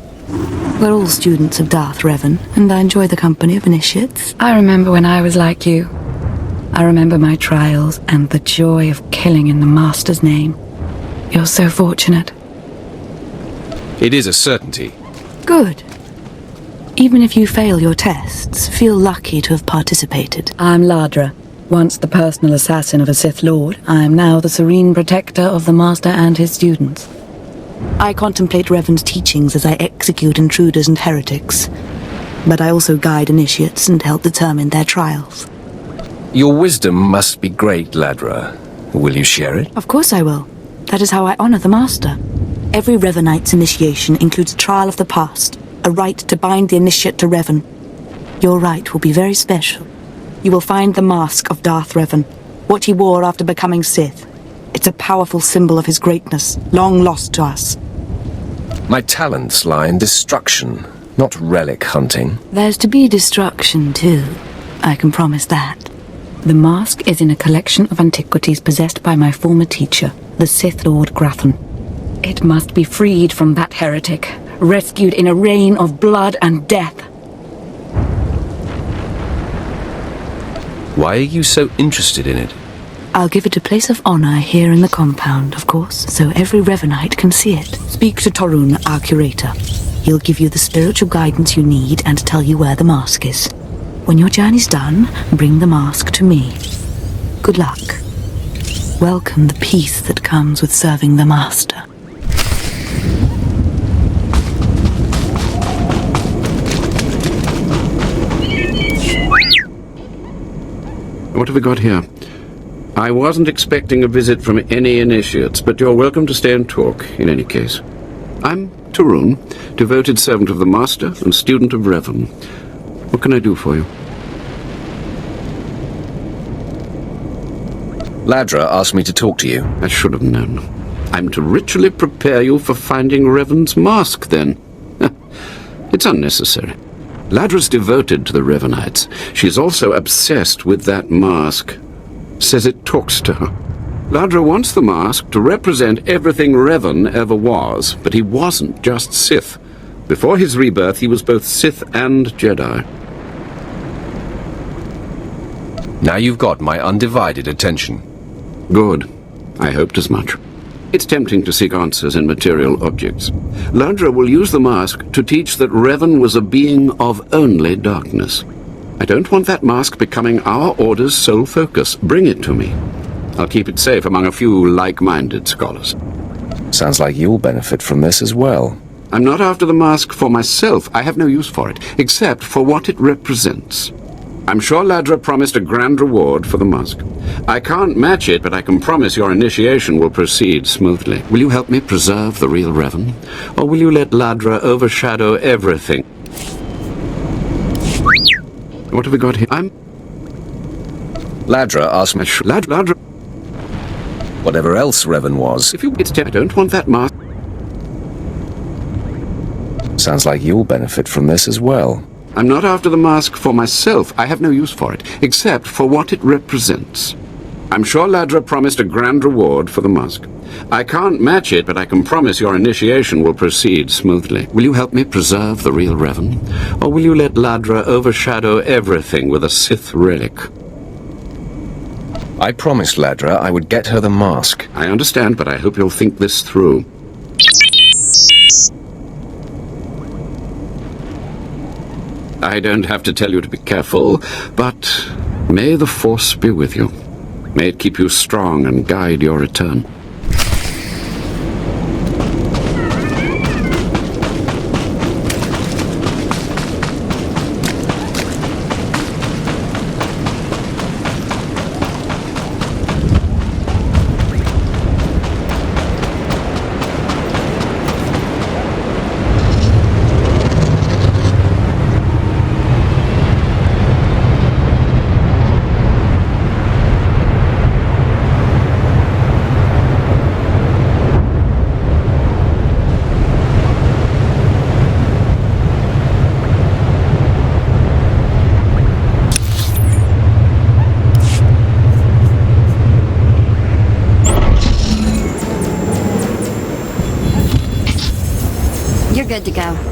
We're all students of Darth Revan, and I enjoy the company of initiates. I remember when I was like you. I remember my trials and the joy of killing in the Master's name. You're so fortunate. It is a certainty. Good. Even if you fail your tests, feel lucky to have participated. I'm Ladra. Once the personal assassin of a Sith Lord, I am now the serene protector of the Master and his students. I contemplate Revan's teachings as I execute intruders and heretics, but I also guide initiates and help determine their trials. Your wisdom must be great, Ladra. Will you share it? Of course I will. That is how I honor the Master. Every Revanite's initiation includes a trial of the past, a rite to bind the initiate to Revan. Your rite will be very special. You will find the mask of Darth Revan, what he wore after becoming Sith. It's a powerful symbol of his greatness, long lost to us. My talents lie in destruction, not relic hunting. There's to be destruction, too. I can promise that. The mask is in a collection of antiquities possessed by my former teacher, the Sith Lord Grathan. It must be freed from that heretic, rescued in a rain of blood and death. Why are you so interested in it? I'll give it a place of honor here in the compound, of course, so every Revanite can see it. Speak to Torun, our curator. He'll give you the spiritual guidance you need and tell you where the mask is. When your journey's done, bring the mask to me. Good luck. Welcome the peace that comes with serving the Master. What have we got here? I wasn't expecting a visit from any initiates, but you're welcome to stay and talk, in any case. I'm Torun, devoted servant of the Master and student of Revan. What can I do for you? Ladra asked me to talk to you. I should have known. I'm to ritually prepare you for finding Revan's mask, then. It's unnecessary. Ladra's devoted to the Revanites. She's also obsessed with that mask. Says it talks to her. Ladra wants the mask to represent everything Revan ever was, but he wasn't just Sith. Before his rebirth, he was both Sith and Jedi. Now you've got my undivided attention. Good. I hoped as much. It's tempting to seek answers in material objects. Ladra will use the mask to teach that Revan was a being of only darkness. I don't want that mask becoming our Order's sole focus. Bring it to me. I'll keep it safe among a few like-minded scholars. Sounds like you'll benefit from this as well. I'm not after the mask for myself. I have no use for it, except for what it represents. I'm sure Ladra promised a grand reward for the mask. I can't match it, but I can promise your initiation will proceed smoothly. Will you help me preserve the real Revan? Or will you let Ladra overshadow everything? What have we got here? Ladra asked me... Ladra... Whatever else Revan was. If you... I don't want that mask. Sounds like you'll benefit from this as well. I'm not after the mask for myself. I have no use for it, except for what it represents. I'm sure Ladra promised a grand reward for the mask. I can't match it, but I can promise your initiation will proceed smoothly. Will you help me preserve the real Revan? Or will you let Ladra overshadow everything with a Sith relic? I promised Ladra I would get her the mask. I understand, but I hope you'll think this through. I don't have to tell you to be careful, but may the Force be with you. May it keep you strong and guide your return. good to go.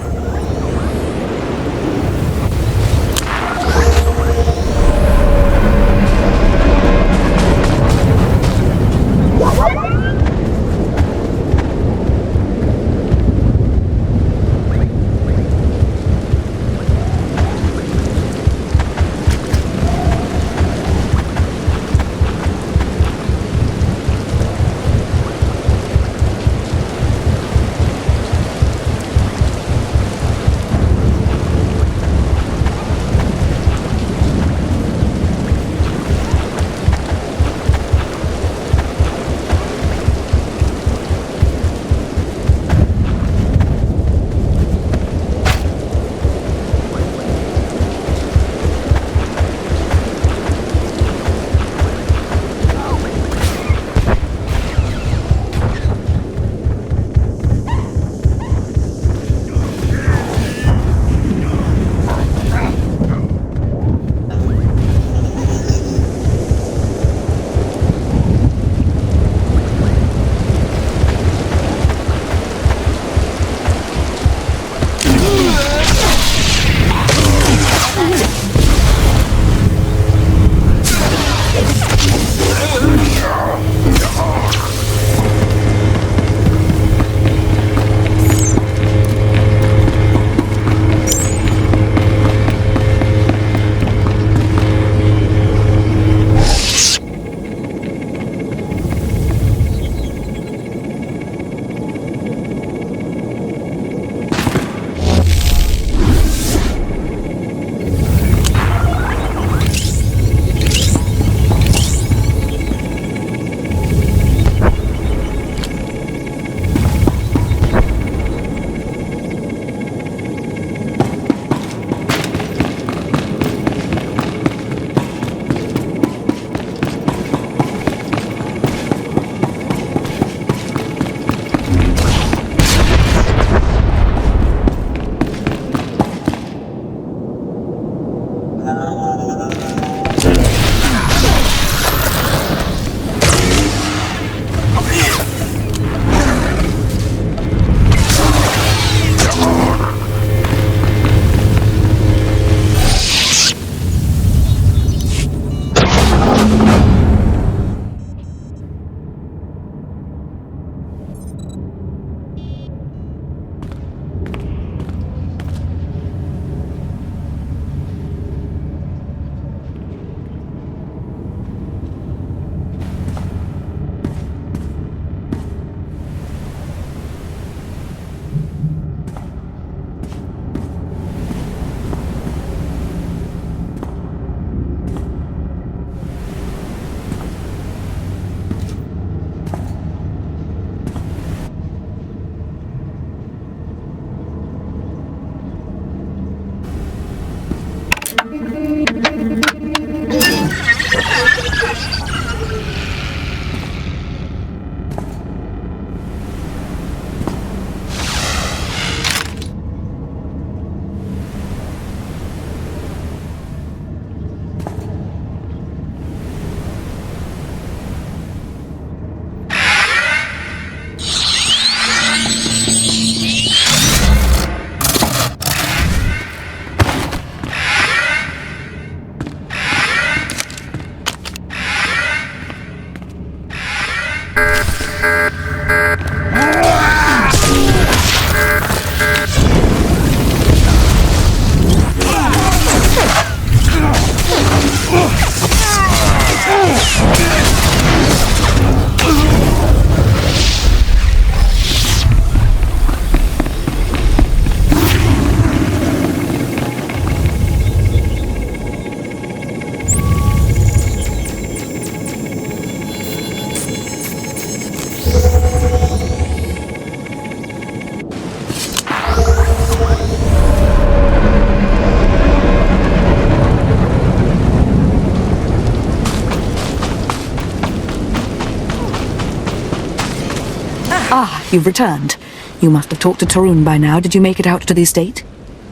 Ah, you've returned. You must have talked to Dromund by now. Did you make it out to the estate?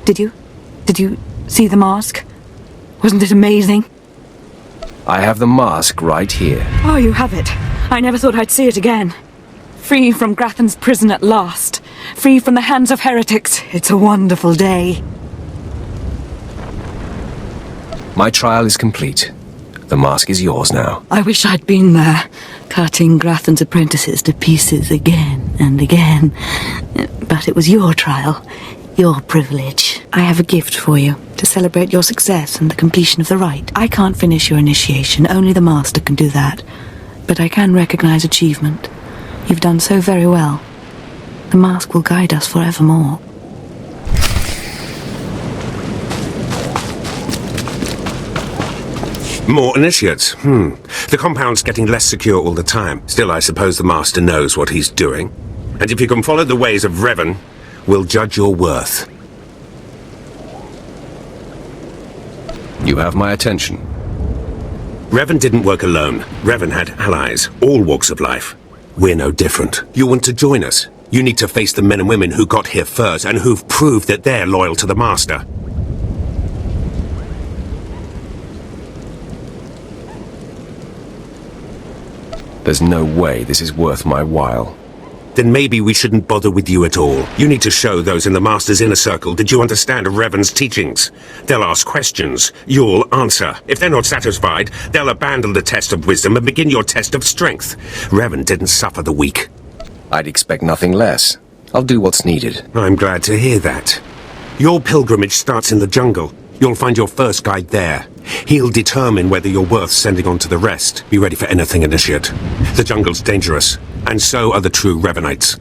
Did you? Did you see the mask? Wasn't it amazing? I have the mask right here. Oh, you have it. I never thought I'd see it again. Free from Grathan's prison at last. Free free from the hands of heretics. It's a wonderful day. My trial is complete. The mask is yours now. I wish I'd been there, cutting Grathan's apprentices to pieces again and again. But it was your trial, your privilege. I have a gift for you, to celebrate your success and the completion of the rite. I can't finish your initiation, only the Master can do that. But I can recognize achievement. You've done so very well. The mask will guide us forevermore. More initiates. The compound's getting less secure all the time. Still, I suppose the Master knows what he's doing. And if you can follow the ways of Revan, we'll judge your worth. You have my attention. Revan didn't work alone. Revan had allies, all walks of life. We're no different. You want to join us? You need to face the men and women who got here first and who've proved that they're loyal to the Master. There's no way this is worth my while. Then maybe we shouldn't bother with you at all. You need to show those in the Master's inner circle that you understand Revan's teachings. They'll ask questions. You'll answer. If they're not satisfied, they'll abandon the test of wisdom and begin your test of strength. Revan didn't suffer the weak. I'd expect nothing less. I'll do what's needed. I'm glad to hear that. Your pilgrimage starts in the jungle. You'll find your first guide there. He'll determine whether you're worth sending on to the rest. Be ready for anything, Initiate. The jungle's dangerous, and so are the true Revanites.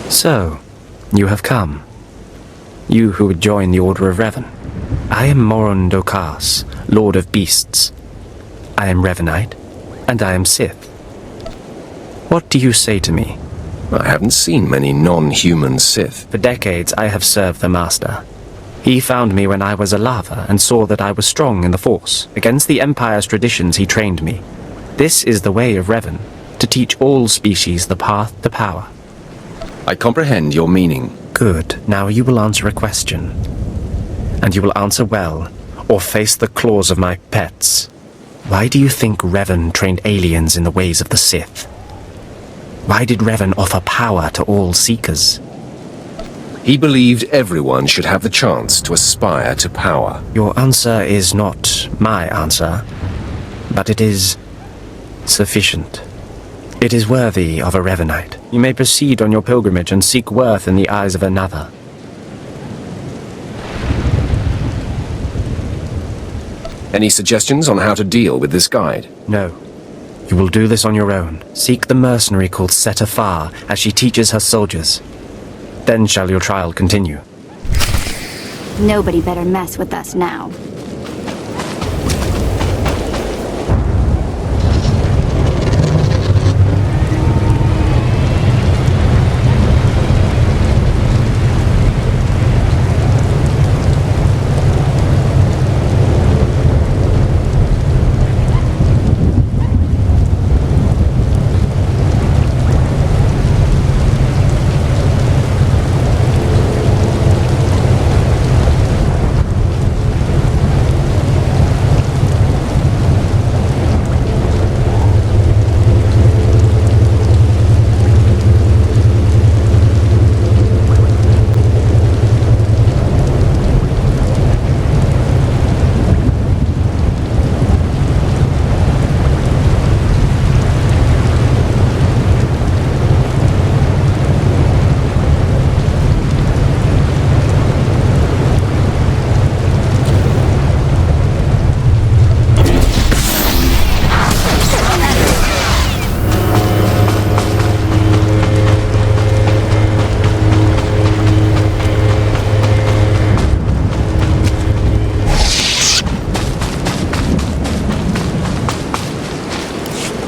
So, you have come. You who would join the Order of Revan. I am Morond o Kaas, Lord of Beasts. I am Revanite, and I am Sith. What do you say to me? I haven't seen many non-human Sith. For decades I have served the Master. He found me when I was a lava and saw that I was strong in the Force. Against the Empire's traditions he trained me. This is the way of Revan, to teach all species the path to power. I comprehend your meaning. Good. Now you will answer a question. And you will answer well, or face the claws of my pets. Why do you think Revan trained aliens in the ways of the Sith? Why did Revan offer power to all seekers? He believed everyone should have the chance to aspire to power. Your answer is not my answer, but it is sufficient. It is worthy of a Revanite. You may proceed on your pilgrimage and seek worth in the eyes of another. Any suggestions on how to deal with this guide? No. You will do this on your own. Seek the mercenary called Setafar as she teaches her soldiers. Then shall your trial continue. Nobody better mess with us now.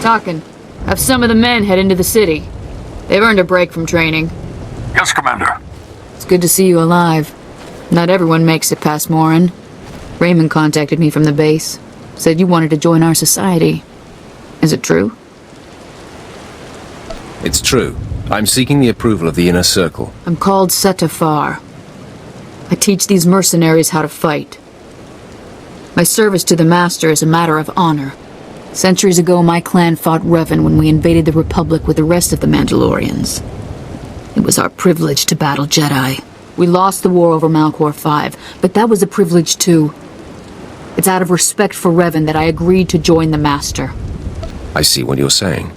Talking. Have some of the men head into the city. They've earned a break from training. Yes, Commander. It's good to see you alive. Not everyone makes it past Morin. Raymond contacted me from the base. Said you wanted to join our society. Is it true? It's true. I'm seeking the approval of the Inner Circle. I'm called Setafar. I teach these mercenaries how to fight. My service to the Master is a matter of honor. Centuries ago, my clan fought Revan when we invaded the Republic with the rest of the Mandalorians. It was our privilege to battle Jedi. We lost the war over Malchor 5, but that was a privilege too. It's out of respect for Revan that I agreed to join the Master. I see what you're saying.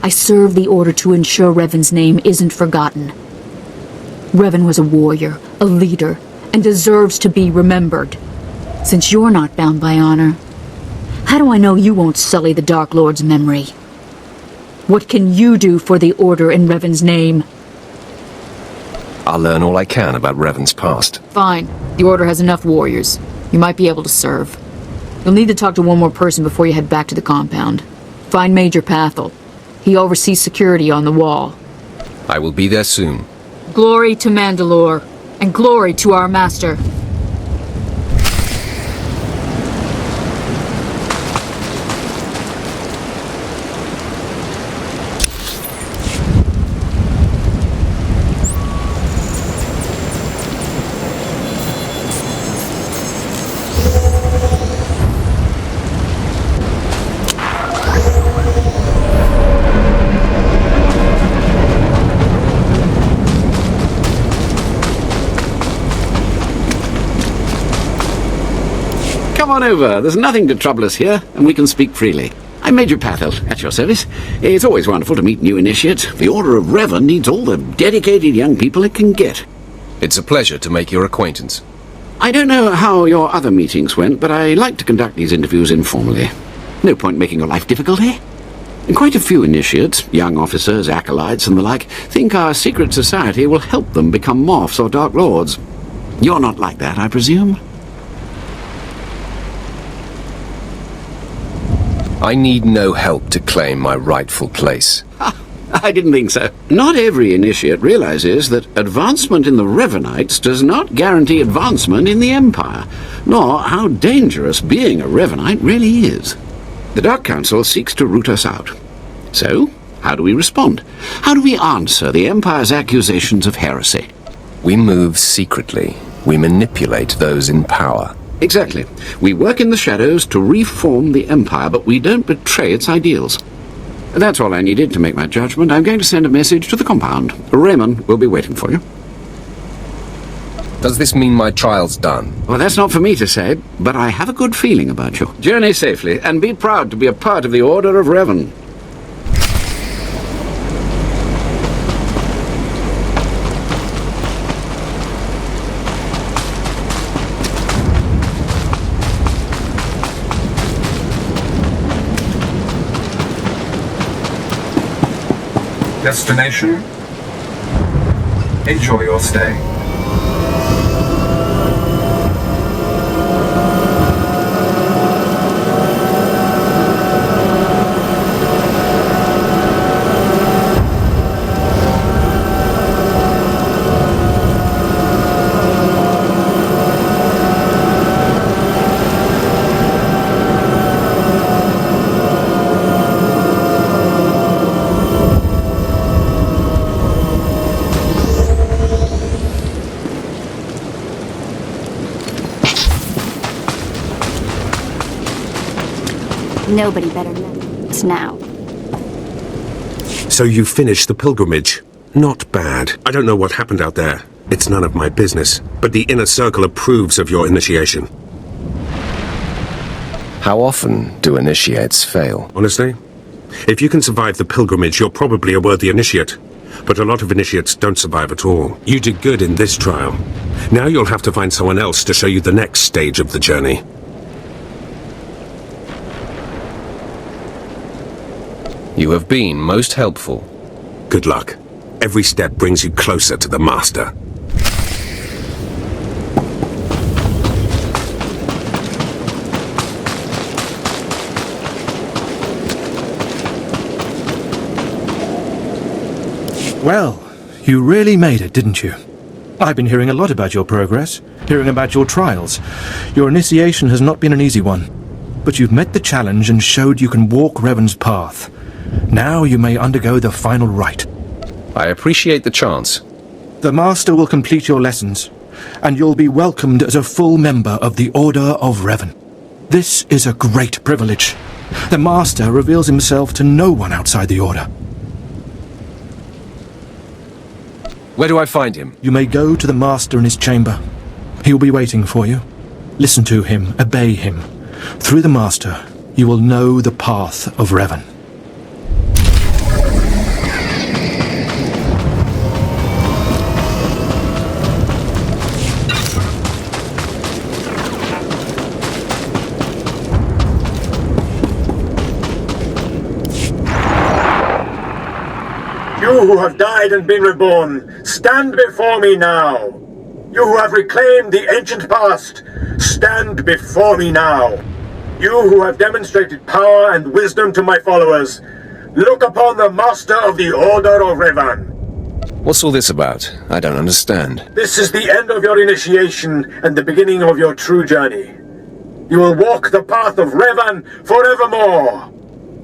I serve the Order to ensure Revan's name isn't forgotten. Revan was a warrior, a leader, and deserves to be remembered. Since you're not bound by honor, how do I know you won't sully the Dark Lord's memory? What can you do for the Order in Revan's name? I'll learn all I can about Revan's past. Fine. The Order has enough warriors. You might be able to serve. You'll need to talk to one more person before you head back to the compound. Find Major Pathel. He oversees security on the wall. I will be there soon. Glory to Mandalore, and glory to our Master. Come on over. There's nothing to trouble us here, and we can speak freely. I'm Major Pathel, at your service. It's always wonderful to meet new initiates. The Order of Revan needs all the dedicated young people it can get. It's a pleasure to make your acquaintance. I don't know how your other meetings went, but I like to conduct these interviews informally. No point making your life difficult, eh? And quite a few initiates, young officers, acolytes, and the like, think our secret society will help them become Morphs or Dark Lords. You're not like that, I presume? I need no help to claim my rightful place. I didn't think so. Not every initiate realizes that advancement in the Revanites does not guarantee advancement in the Empire, nor how dangerous being a Revanite really is. The Dark Council seeks to root us out. So, how do we respond? How do we answer the Empire's accusations of heresy? We move secretly. We manipulate those in power. Exactly. We work in the shadows to reform the Empire, but we don't betray its ideals. That's all I needed to make my judgment. I'm going to send a message to the compound. Raymond will be waiting for you. Does this mean my trial's done? Well, that's not for me to say, but I have a good feeling about you. Journey safely, and be proud to be a part of the Order of Revan. Destination? Enjoy your stay. Nobody better know us now. So you finished the pilgrimage. Not bad. I don't know what happened out there. It's none of my business. But the Inner Circle approves of your initiation. How often do initiates fail? Honestly, if you can survive the pilgrimage, you're probably a worthy initiate. But a lot of initiates don't survive at all. You did good in this trial. Now you'll have to find someone else to show you the next stage of the journey. You have been most helpful. Good luck. Every step brings you closer to the Master. Well, you really made it, didn't you? I've been hearing a lot about your progress, hearing about your trials. Your initiation has not been an easy one, but you've met the challenge and showed you can walk Revan's path. Now you may undergo the final rite. I appreciate the chance. The Master will complete your lessons, and you'll be welcomed as a full member of the Order of Revan. This is a great privilege. The Master reveals himself to no one outside the Order. Where do I find him? You may go to the Master in his chamber. He will be waiting for you. Listen to him, obey him. Through the Master, you will know the path of Revan. You who have died and been reborn, stand before me now. You who have reclaimed the ancient past, stand before me now. You who have demonstrated power and wisdom to my followers, look upon the Master of the Order of Revan. What's all this about? I don't understand. This is the end of your initiation and the beginning of your true journey. You will walk the path of Revan forevermore.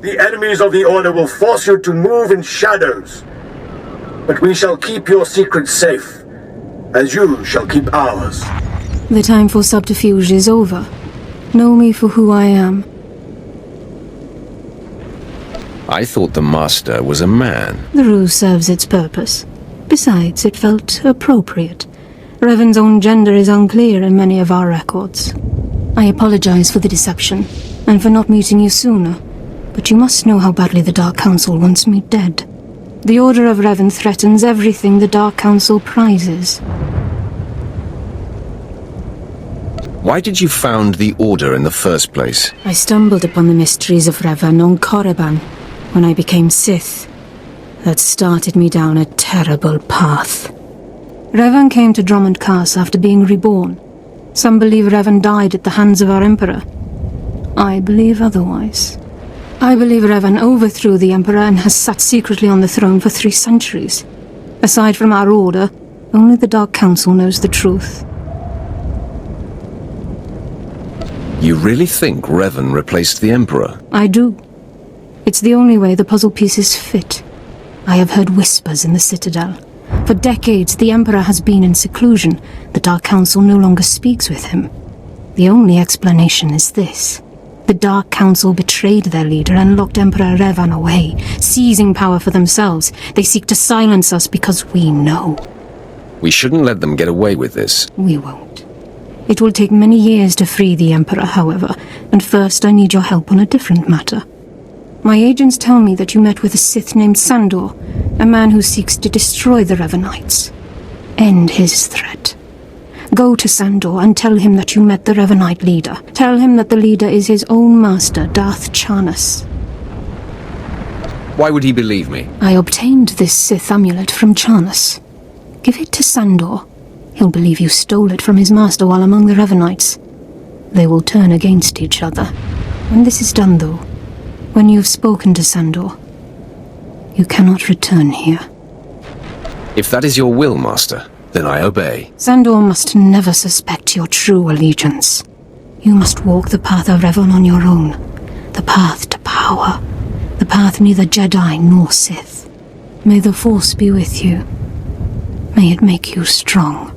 The enemies of the Order will force you to move in shadows. But we shall keep your secrets safe, as you shall keep ours. The time for subterfuge is over. Know me for who I am. I thought the Master was a man. The ruse serves its purpose. Besides, it felt appropriate. Revan's own gender is unclear in many of our records. I apologize for the deception, and for not meeting you sooner. But you must know how badly the Dark Council wants me dead. The Order of Revan threatens everything the Dark Council prizes. Why did you found the Order in the first place? I stumbled upon the mysteries of Revan on Korriban when I became Sith. That started me down a terrible path. Revan came to Dromund Kaas after being reborn. Some believe Revan died at the hands of our Emperor. I believe otherwise. I believe Revan overthrew the Emperor and has sat secretly on the throne for 3 centuries. Aside from our Order, only the Dark Council knows the truth. You really think Revan replaced the Emperor? I do. It's the only way the puzzle pieces fit. I have heard whispers in the Citadel. For decades, the Emperor has been in seclusion. The Dark Council no longer speaks with him. The only explanation is this. The Dark Council betrayed their leader and locked Emperor Revan away, seizing power for themselves. They seek to silence us because we know. We shouldn't let them get away with this. We won't. It will take many years to free the Emperor, however, and first I need your help on a different matter. My agents tell me that you met with a Sith named Sandor, a man who seeks to destroy the Revanites. End his threat. Go to Sandor and tell him that you met the Revanite leader. Tell him that the leader is his own master, Darth Charnas. Why would he believe me? I obtained this Sith amulet from Charnas. Give it to Sandor. He'll believe you stole it from his master while among the Revanites. They will turn against each other. When this is done, though, when you've spoken to Sandor, you cannot return here. If that is your will, Master, then I obey. Sandor must never suspect your true allegiance. You must walk the path of Revan on your own. The path to power. The path neither Jedi nor Sith. May the Force be with you. May it make you strong.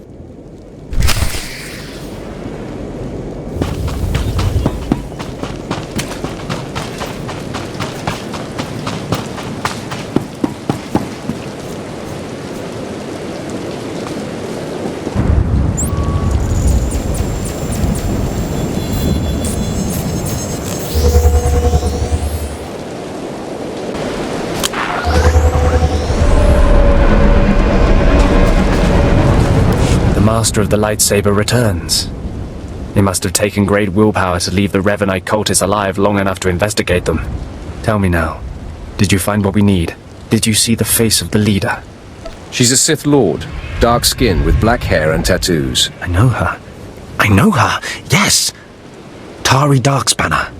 Master of the lightsaber returns. It must have taken great willpower to leave the Revanite cultists alive long enough to investigate them. Tell me now, did you find what we need? Did you see the face of the leader? She's a Sith Lord, dark skin with black hair and tattoos. I know her. I know her, yes! Tari Darkspanner.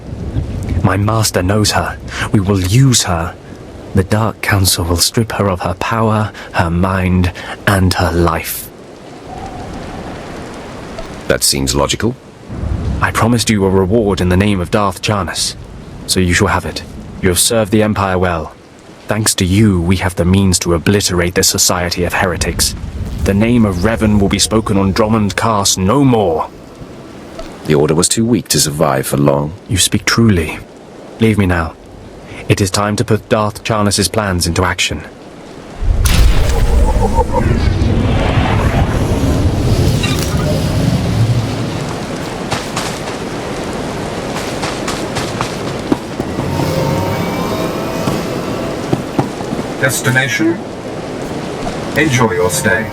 My master knows her. We will use her. The Dark Council will strip her of her power, her mind, and her life. That seems logical. I promised you a reward in the name of Darth Charnas, so you shall have it. You have served the Empire well. Thanks to you, we have the means to obliterate this society of heretics. The name of Revan will be spoken on Dromund Kaas no more. The Order was too weak to survive for long. You speak truly. Leave me now. It is time to put Darth Charnas' plans into action. Destination? Enjoy your stay.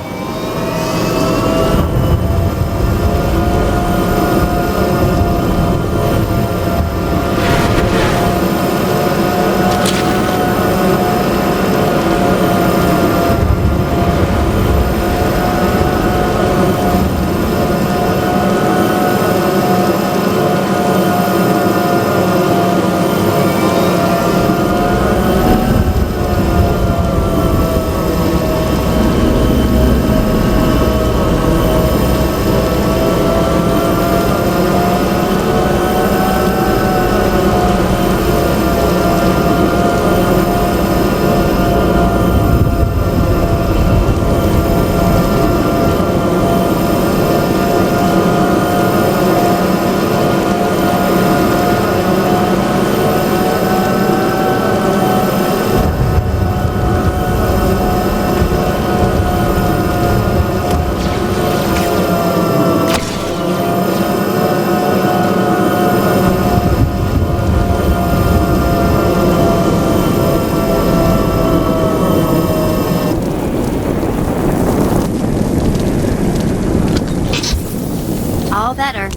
All better.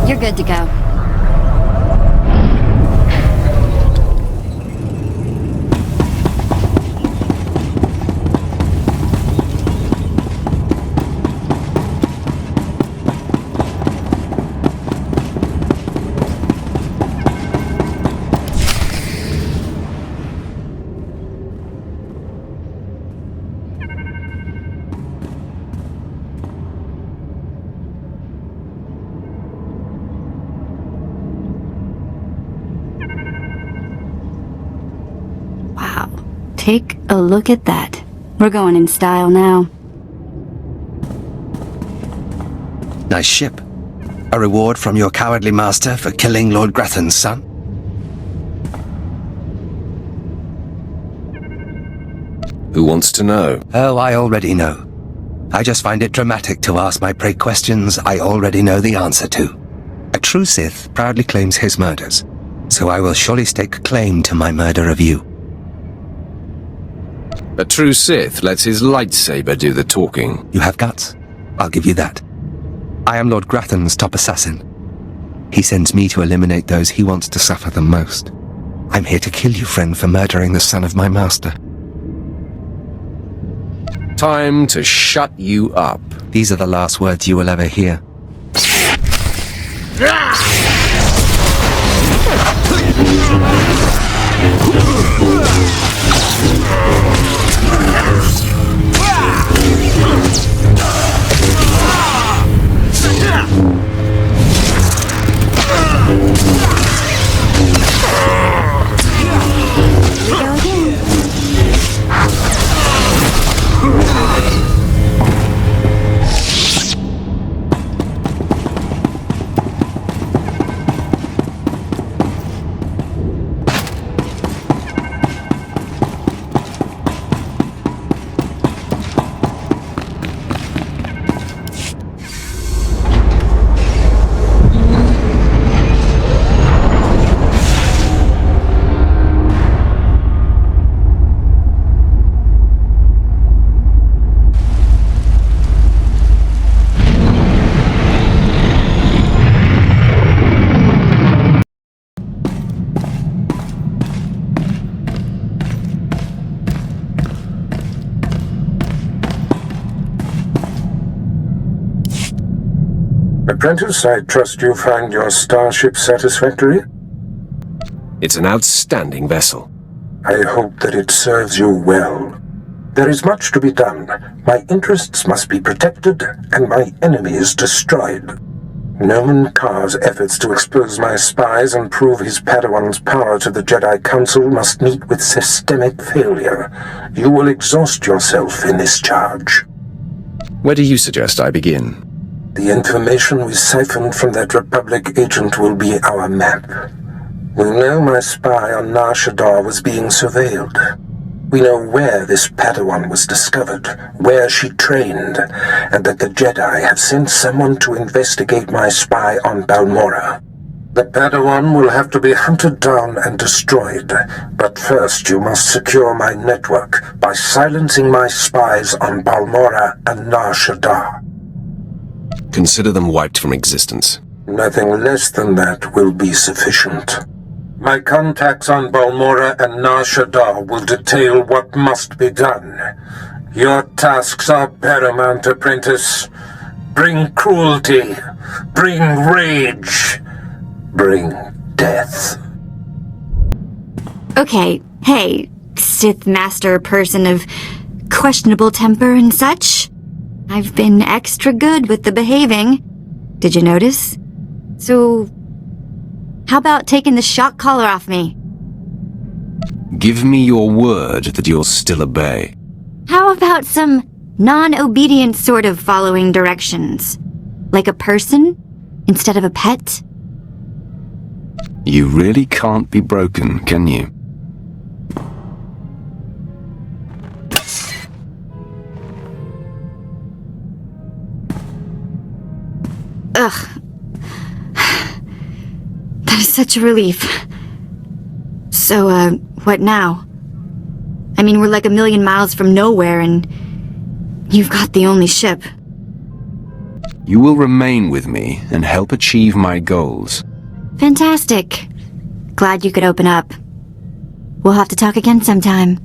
You're good to go. Take a look at that. We're going in style now. Nice ship. A reward from your cowardly master for killing Lord Grathan's son? Who wants to know? Oh, I already know. I just find it dramatic to ask my prey questions I already know the answer to. A true Sith proudly claims his murders, so I will surely stake claim to my murder of you. A true Sith lets his lightsaber do the talking. You have guts. I'll give you that. I am Lord Grathan's top assassin. He sends me to eliminate those he wants to suffer the most. I'm here to kill you, friend, for murdering the son of my master. Time to shut you up. These are the last words you will ever hear. Apprentice, I trust you find your starship satisfactory? It's an outstanding vessel. I hope that it serves you well. There is much to be done. My interests must be protected, and my enemies destroyed. Noman Kaas' efforts to expose my spies and prove his Padawan's power to the Jedi Council must meet with systemic failure. You will exhaust yourself in this charge. Where do you suggest I begin? The information we siphoned from that Republic agent will be our map. We know my spy on Nar Shaddaa was being surveilled. We know where this Padawan was discovered, where she trained, and that the Jedi have sent someone to investigate my spy on Balmorra. The Padawan will have to be hunted down and destroyed, but first you must secure my network by silencing my spies on Balmorra and Nar Shaddaa. Consider them wiped from existence. Nothing less than that will be sufficient. My contacts on Balmorra and Nar Shaddaa will detail what must be done. Your tasks are paramount, apprentice. Bring cruelty. Bring rage. Bring death. Okay, hey, Sith Master person of questionable temper and such. I've been extra good with the behaving. Did you notice? So, how about taking the shock collar off me? Give me your word that you'll still obey. How about some non-obedient sort of following directions? Like a person instead of a pet? You really can't be broken, can you? Ugh. That is such a relief. So, what now? I mean, we're like a million miles from nowhere, and you've got the only ship. You will remain with me and help achieve my goals. Fantastic. Glad you could open up. We'll have to talk again sometime.